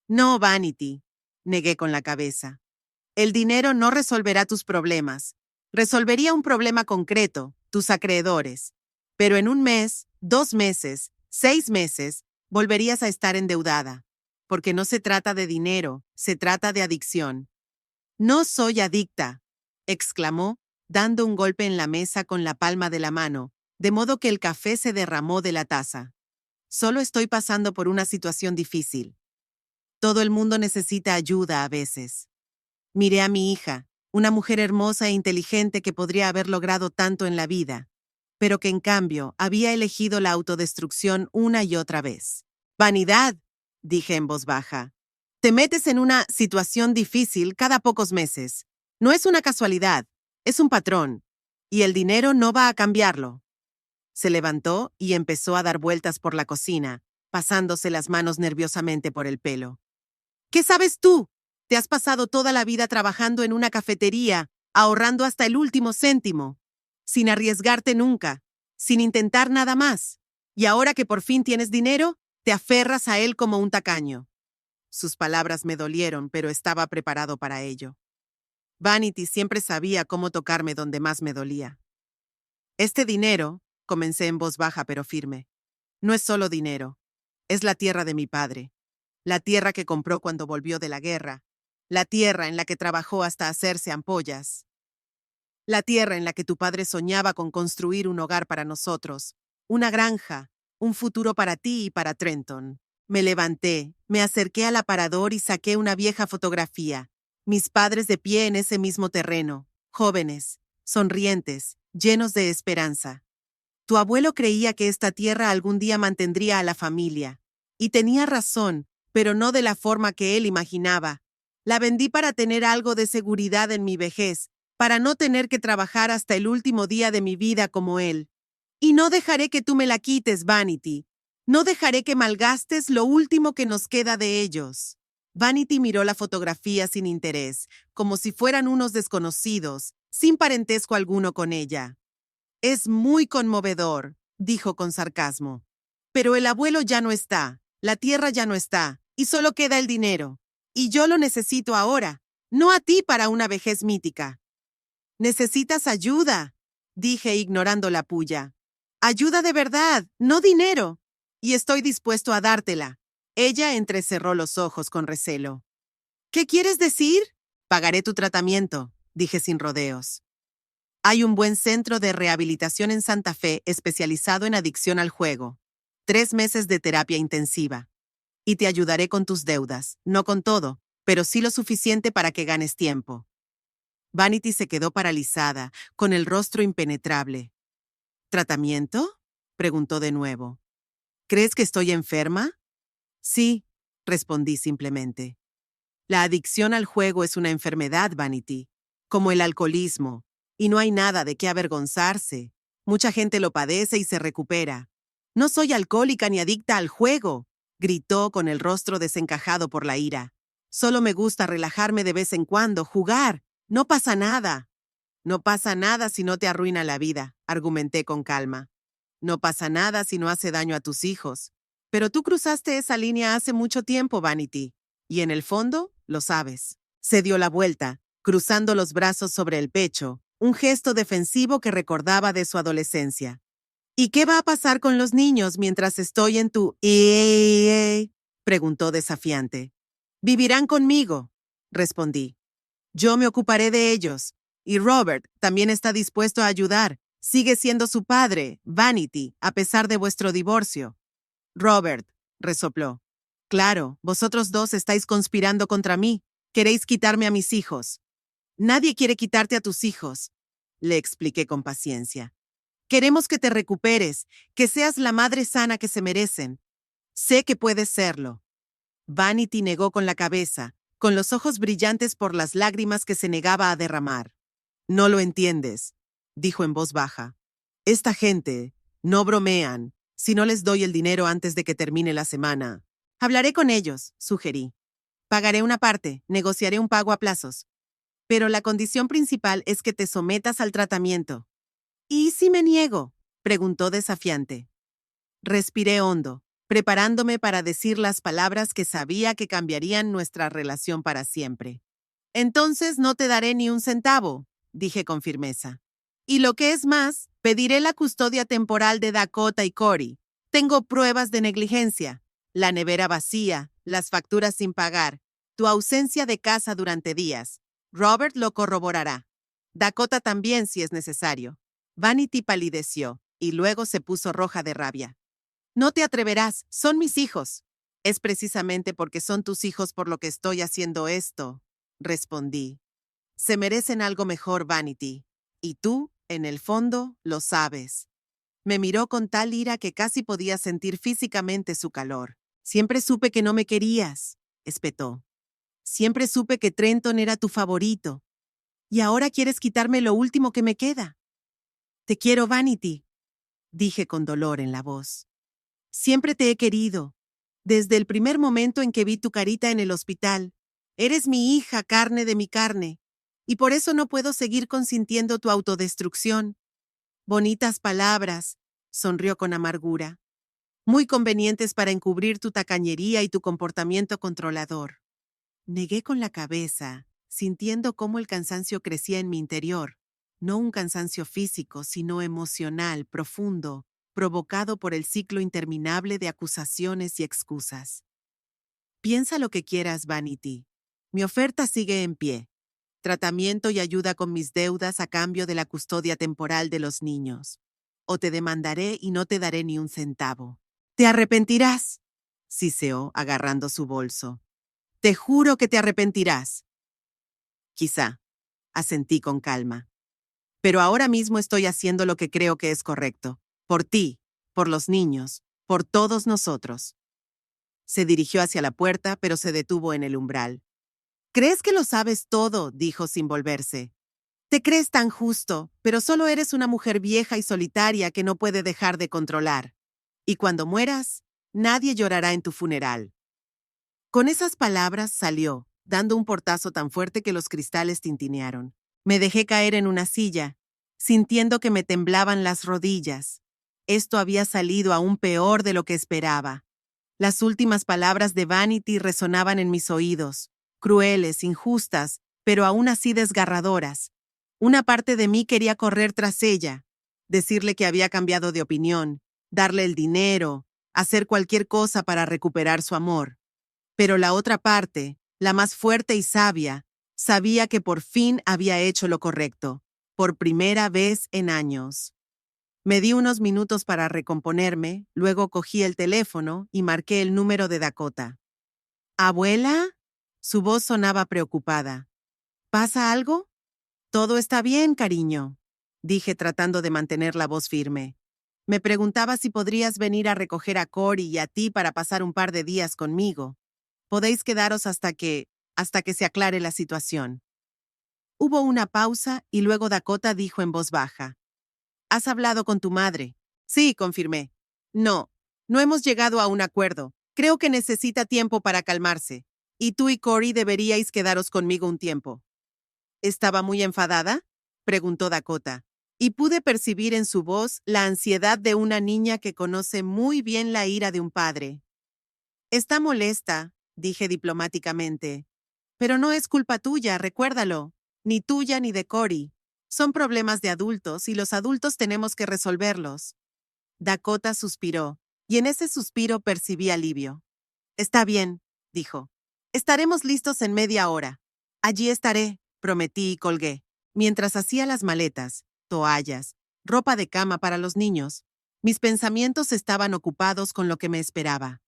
No, Vanity, negué con la cabeza. El dinero no resolverá tus problemas. Resolvería un problema concreto, tus acreedores. Pero en un mes, 2 meses, 6 meses, volverías a estar endeudada. Porque no se trata de dinero, se trata de adicción. No soy adicta, exclamó, dando un golpe en la mesa con la palma de la mano, de modo que el café se derramó de la taza. Solo estoy pasando por una situación difícil. Todo el mundo necesita ayuda a veces. Miré a mi hija, una mujer hermosa e inteligente que podría haber logrado tanto en la vida, pero que en cambio había elegido la autodestrucción una y otra vez. Vanidad, dije en voz baja. Te metes en una situación difícil cada pocos meses. No es una casualidad, es un patrón, y el dinero no va a cambiarlo. Se levantó y empezó a dar vueltas por la cocina, pasándose las manos nerviosamente por el pelo. ¿Qué sabes tú? Te has pasado toda la vida trabajando en una cafetería, ahorrando hasta el último céntimo, sin arriesgarte nunca, sin intentar nada más. Y ahora que por fin tienes dinero, te aferras a él como un tacaño. Sus palabras me dolieron, pero estaba preparado para ello. Vanity siempre sabía cómo tocarme donde más me dolía. Este dinero, comencé en voz baja pero firme, no es solo dinero, es la tierra de mi padre, la tierra que compró cuando volvió de la guerra, la tierra en la que trabajó hasta hacerse ampollas, la tierra en la que tu padre soñaba con construir un hogar para nosotros, una granja, un futuro para ti y para Trenton. Me levanté, me acerqué al aparador y saqué una vieja fotografía. Mis padres de pie en ese mismo terreno, jóvenes, sonrientes, llenos de esperanza. Tu abuelo creía que esta tierra algún día mantendría a la familia. Y tenía razón, pero no de la forma que él imaginaba. La vendí para tener algo de seguridad en mi vejez, para no tener que trabajar hasta el último día de mi vida como él. Y no dejaré que tú me la quites, Vanity. No dejaré que malgastes lo último que nos queda de ellos. Vanity miró la fotografía sin interés, como si fueran unos desconocidos, sin parentesco alguno con ella. Es muy conmovedor, dijo con sarcasmo. Pero el abuelo ya no está, la tierra ya no está, y solo queda el dinero. Y yo lo necesito ahora, no a ti para una vejez mítica. Necesitas ayuda, dije ignorando la pulla. Ayuda de verdad, no dinero. Y estoy dispuesto a dártela. Ella entrecerró los ojos con recelo. ¿Qué quieres decir? Pagaré tu tratamiento, dije sin rodeos. Hay un buen centro de rehabilitación en Santa Fe especializado en adicción al juego. 3 meses de terapia intensiva. Y te ayudaré con tus deudas, no con todo, pero sí lo suficiente para que ganes tiempo. Vanity se quedó paralizada, con el rostro impenetrable. ¿Tratamiento? Preguntó de nuevo. ¿Crees que estoy enferma? Sí, respondí simplemente. La adicción al juego es una enfermedad, Vanity, como el alcoholismo, y no hay nada de qué avergonzarse. Mucha gente lo padece y se recupera. No soy alcohólica ni adicta al juego, gritó con el rostro desencajado por la ira. Solo me gusta relajarme de vez en cuando, jugar. No pasa nada. No pasa nada si no te arruina la vida, argumenté con calma. No pasa nada si no hace daño a tus hijos. Pero tú cruzaste esa línea hace mucho tiempo, Vanity. Y en el fondo, lo sabes. Se dio la vuelta, cruzando los brazos sobre el pecho, un gesto defensivo que recordaba de su adolescencia. ¿Y qué va a pasar con los niños mientras estoy en tu preguntó desafiante. Vivirán conmigo, respondí. Yo me ocuparé de ellos. Y Robert también está dispuesto a ayudar. Sigue siendo su padre, Vanity, a pesar de vuestro divorcio. Robert, resopló. Claro, vosotros dos estáis conspirando contra mí. Queréis quitarme a mis hijos. Nadie quiere quitarte a tus hijos, le expliqué con paciencia. Queremos que te recuperes, que seas la madre sana que se merecen. Sé que puedes serlo. Vanity negó con la cabeza, con los ojos brillantes por las lágrimas que se negaba a derramar. No lo entiendes, dijo en voz baja. Esta gente no bromean si no les doy el dinero antes de que termine la semana. Hablaré con ellos, sugerí. Pagaré una parte, negociaré un pago a plazos. Pero la condición principal es que te sometas al tratamiento. ¿Y si me niego?, preguntó desafiante. Respiré hondo, preparándome para decir las palabras que sabía que cambiarían nuestra relación para siempre. Entonces no te daré ni un centavo, dije con firmeza. Y lo que es más, pediré la custodia temporal de Dakota y Cory. Tengo pruebas de negligencia. La nevera vacía, las facturas sin pagar, tu ausencia de casa durante días. Robert lo corroborará. Dakota también, si es necesario. Vanity palideció y luego se puso roja de rabia. No te atreverás, son mis hijos. Es precisamente porque son tus hijos por lo que estoy haciendo esto, respondí. Se merecen algo mejor, Vanity. Y tú, en el fondo, lo sabes. Me miró con tal ira que casi podía sentir físicamente su calor. Siempre supe que no me querías, espetó. Siempre supe que Trenton era tu favorito. Y ahora quieres quitarme lo último que me queda. Te quiero, Vanity, dije con dolor en la voz. Siempre te he querido. Desde el primer momento en que vi tu carita en el hospital. Eres mi hija, carne de mi carne. Y por eso no puedo seguir consintiendo tu autodestrucción. Bonitas palabras, sonrió con amargura. Muy convenientes para encubrir tu tacañería y tu comportamiento controlador. Negué con la cabeza, sintiendo cómo el cansancio crecía en mi interior. No un cansancio físico, sino emocional, profundo, provocado por el ciclo interminable de acusaciones y excusas. Piensa lo que quieras, Vanity. Mi oferta sigue en pie. Tratamiento y ayuda con mis deudas a cambio de la custodia temporal de los niños. O te demandaré y no te daré ni un centavo. ¿Te arrepentirás?, siseó, agarrando su bolso. Te juro que te arrepentirás. Quizá, asentí con calma. Pero ahora mismo estoy haciendo lo que creo que es correcto. Por ti, por los niños, por todos nosotros. Se dirigió hacia la puerta, pero se detuvo en el umbral. ¿Crees que lo sabes todo?, dijo sin volverse. Te crees tan justo, pero solo eres una mujer vieja y solitaria que no puede dejar de controlar. Y cuando mueras, nadie llorará en tu funeral. Con esas palabras salió, dando un portazo tan fuerte que los cristales tintinearon. Me dejé caer en una silla, sintiendo que me temblaban las rodillas. Esto había salido aún peor de lo que esperaba. Las últimas palabras de Vanity resonaban en mis oídos, crueles, injustas, pero aún así desgarradoras. Una parte de mí quería correr tras ella, decirle que había cambiado de opinión, darle el dinero, hacer cualquier cosa para recuperar su amor. Pero la otra parte, la más fuerte y sabia, sabía que por fin había hecho lo correcto, por primera vez en años. Me di unos minutos para recomponerme, luego cogí el teléfono y marqué el número de Dakota. ¿Abuela? Su voz sonaba preocupada. ¿Pasa algo? Todo está bien, cariño, dije tratando de mantener la voz firme. Me preguntaba si podrías venir a recoger a Cory y a ti para pasar un par de días conmigo. Podéis quedaros hasta que se aclare la situación. Hubo una pausa y luego Dakota dijo en voz baja. ¿Has hablado con tu madre? Sí, confirmé. No hemos llegado a un acuerdo. Creo que necesita tiempo para calmarse. Y tú y Cory deberíais quedaros conmigo un tiempo. ¿Estaba muy enfadada?, preguntó Dakota, y pude percibir en su voz la ansiedad de una niña que conoce muy bien la ira de un padre. Está molesta, dije diplomáticamente. Pero no es culpa tuya, recuérdalo. Ni tuya ni de Cory. Son problemas de adultos y los adultos tenemos que resolverlos. Dakota suspiró, y en ese suspiro percibí alivio. Está bien, dijo. Estaremos listos en media hora. Allí estaré, prometí y colgué. Mientras hacía las maletas, toallas, ropa de cama para los niños, mis pensamientos estaban ocupados con lo que me esperaba.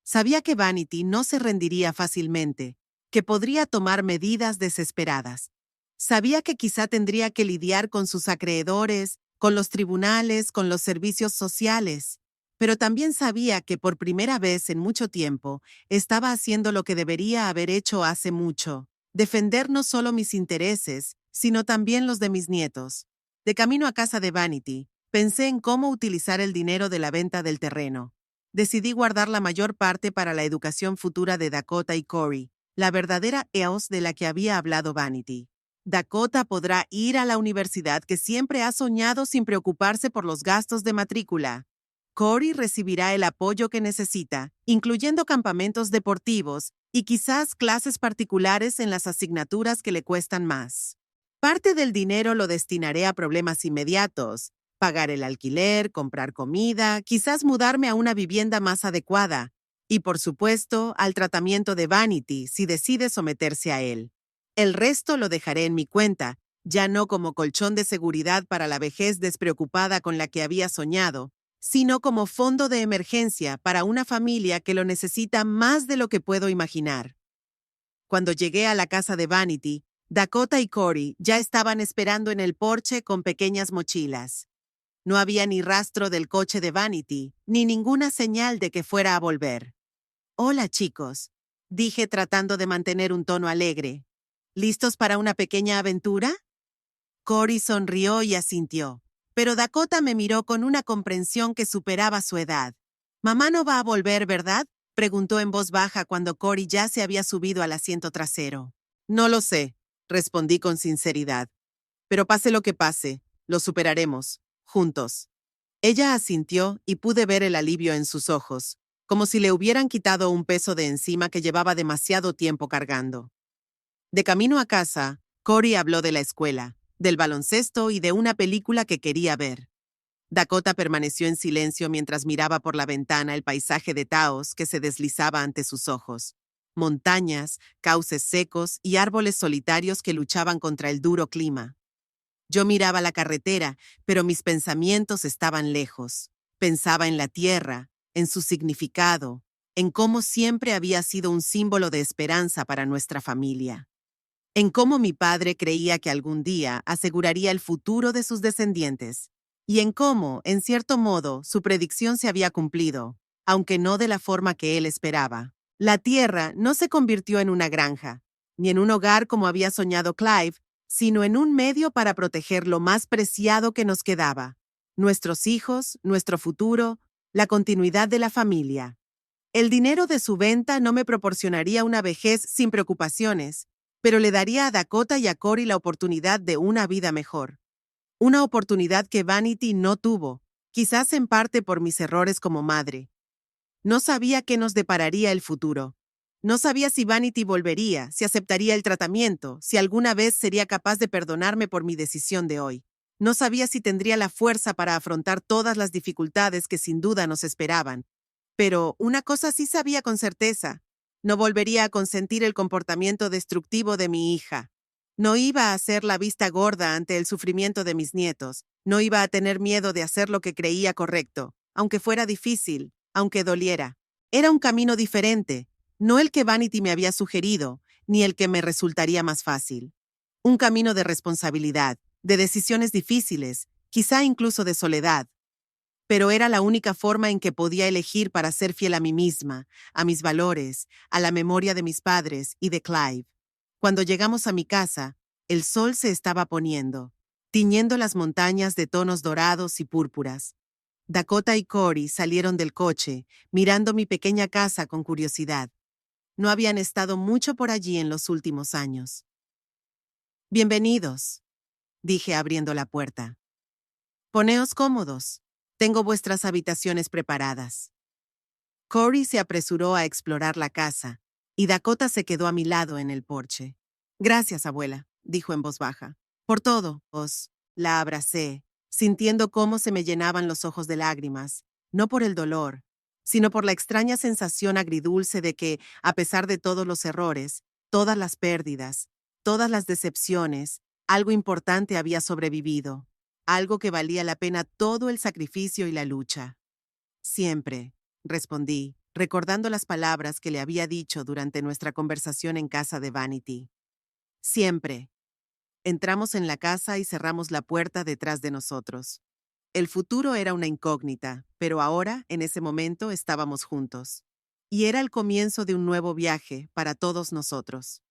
Sabía que Vanity no se rendiría fácilmente, que podría tomar medidas desesperadas. Sabía que quizá tendría que lidiar con sus acreedores, con los tribunales, con los servicios sociales. pero también sabía que por primera vez en mucho tiempo estaba haciendo lo que debería haber hecho hace mucho, defender no solo mis intereses, sino también los de mis nietos. De camino a casa de Vanity, pensé en cómo utilizar el dinero de la venta del terreno. Decidí guardar la mayor parte para la educación futura de Dakota y Corey, la verdadera EOS de la que había hablado Vanity. Dakota podrá ir a la universidad que siempre ha soñado sin preocuparse por los gastos de matrícula. Corey recibirá el apoyo que necesita, incluyendo campamentos deportivos y quizás clases particulares en las asignaturas que le cuestan más. Parte del dinero lo destinaré a problemas inmediatos: pagar el alquiler, comprar comida, quizás mudarme a una vivienda más adecuada, y por supuesto, al tratamiento de Vanity si decide someterse a él. El resto lo dejaré en mi cuenta, ya no como colchón de seguridad para la vejez despreocupada con la que había soñado, sino como fondo de emergencia para una familia que lo necesita más de lo que puedo imaginar. Cuando llegué a la casa de Vanity, Dakota y Corey ya estaban esperando en el porche con pequeñas mochilas. No había ni rastro del coche de Vanity, ni ninguna señal de que fuera a volver. «Hola, chicos», dije tratando de mantener un tono alegre. «¿Listos para una pequeña aventura?» Corey sonrió y asintió, pero Dakota me miró con una comprensión que superaba su edad. «Mamá no va a volver, ¿verdad?», preguntó en voz baja cuando Corey ya se había subido al asiento trasero. «No lo sé», respondí con sinceridad. «Pero pase lo que pase, lo superaremos, juntos». Ella asintió y pude ver el alivio en sus ojos, como si le hubieran quitado un peso de encima que llevaba demasiado tiempo cargando. De camino a casa, Corey habló de la escuela, del baloncesto y de una película que quería ver. Dakota permaneció en silencio mientras miraba por la ventana el paisaje de Taos que se deslizaba ante sus ojos. Montañas, cauces secos y árboles solitarios que luchaban contra el duro clima. Yo miraba la carretera, pero mis pensamientos estaban lejos. Pensaba en la tierra, en su significado, en cómo siempre había sido un símbolo de esperanza para nuestra familia. En cómo mi padre creía que algún día aseguraría el futuro de sus descendientes, y en cómo, en cierto modo, su predicción se había cumplido, aunque no de la forma que él esperaba. La tierra no se convirtió en una granja, ni en un hogar como había soñado Clive, sino en un medio para proteger lo más preciado que nos quedaba: nuestros hijos, nuestro futuro, la continuidad de la familia. El dinero de su venta no me proporcionaría una vejez sin preocupaciones, pero le daría a Dakota y a Corey la oportunidad de una vida mejor. Una oportunidad que Vanity no tuvo, quizás en parte por mis errores como madre. No sabía qué nos depararía el futuro. No sabía si Vanity volvería, si aceptaría el tratamiento, si alguna vez sería capaz de perdonarme por mi decisión de hoy. No sabía si tendría la fuerza para afrontar todas las dificultades que sin duda nos esperaban. Pero una cosa sí sabía con certeza: no volvería a consentir el comportamiento destructivo de mi hija. No iba a hacer la vista gorda ante el sufrimiento de mis nietos. No iba a tener miedo de hacer lo que creía correcto, aunque fuera difícil, aunque doliera. Era un camino diferente, no el que Vanity me había sugerido, ni el que me resultaría más fácil. Un camino de responsabilidad, de decisiones difíciles, quizá incluso de soledad. Pero era la única forma en que podía elegir para ser fiel a mí misma, a mis valores, a la memoria de mis padres y de Clive. Cuando llegamos a mi casa, el sol se estaba poniendo, tiñendo las montañas de tonos dorados y púrpuras. Dakota y Corey salieron del coche, mirando mi pequeña casa con curiosidad. No habían estado mucho por allí en los últimos años. «Bienvenidos», dije abriendo la puerta. «Poneos cómodos. Tengo vuestras habitaciones preparadas». Corey se apresuró a explorar la casa, y Dakota se quedó a mi lado en el porche. «Gracias, abuela», dijo en voz baja. «Por todo, os». La abracé, sintiendo cómo se me llenaban los ojos de lágrimas, no por el dolor, sino por la extraña sensación agridulce de que, a pesar de todos los errores, todas las pérdidas, todas las decepciones, algo importante había sobrevivido, algo que valía la pena todo el sacrificio y la lucha. «Siempre», respondí, recordando las palabras que le había dicho durante nuestra conversación en casa de Vanity. «Siempre». Entramos en la casa y cerramos la puerta detrás de nosotros. El futuro era una incógnita, pero ahora, en ese momento, estábamos juntos. Y era el comienzo de un nuevo viaje para todos nosotros.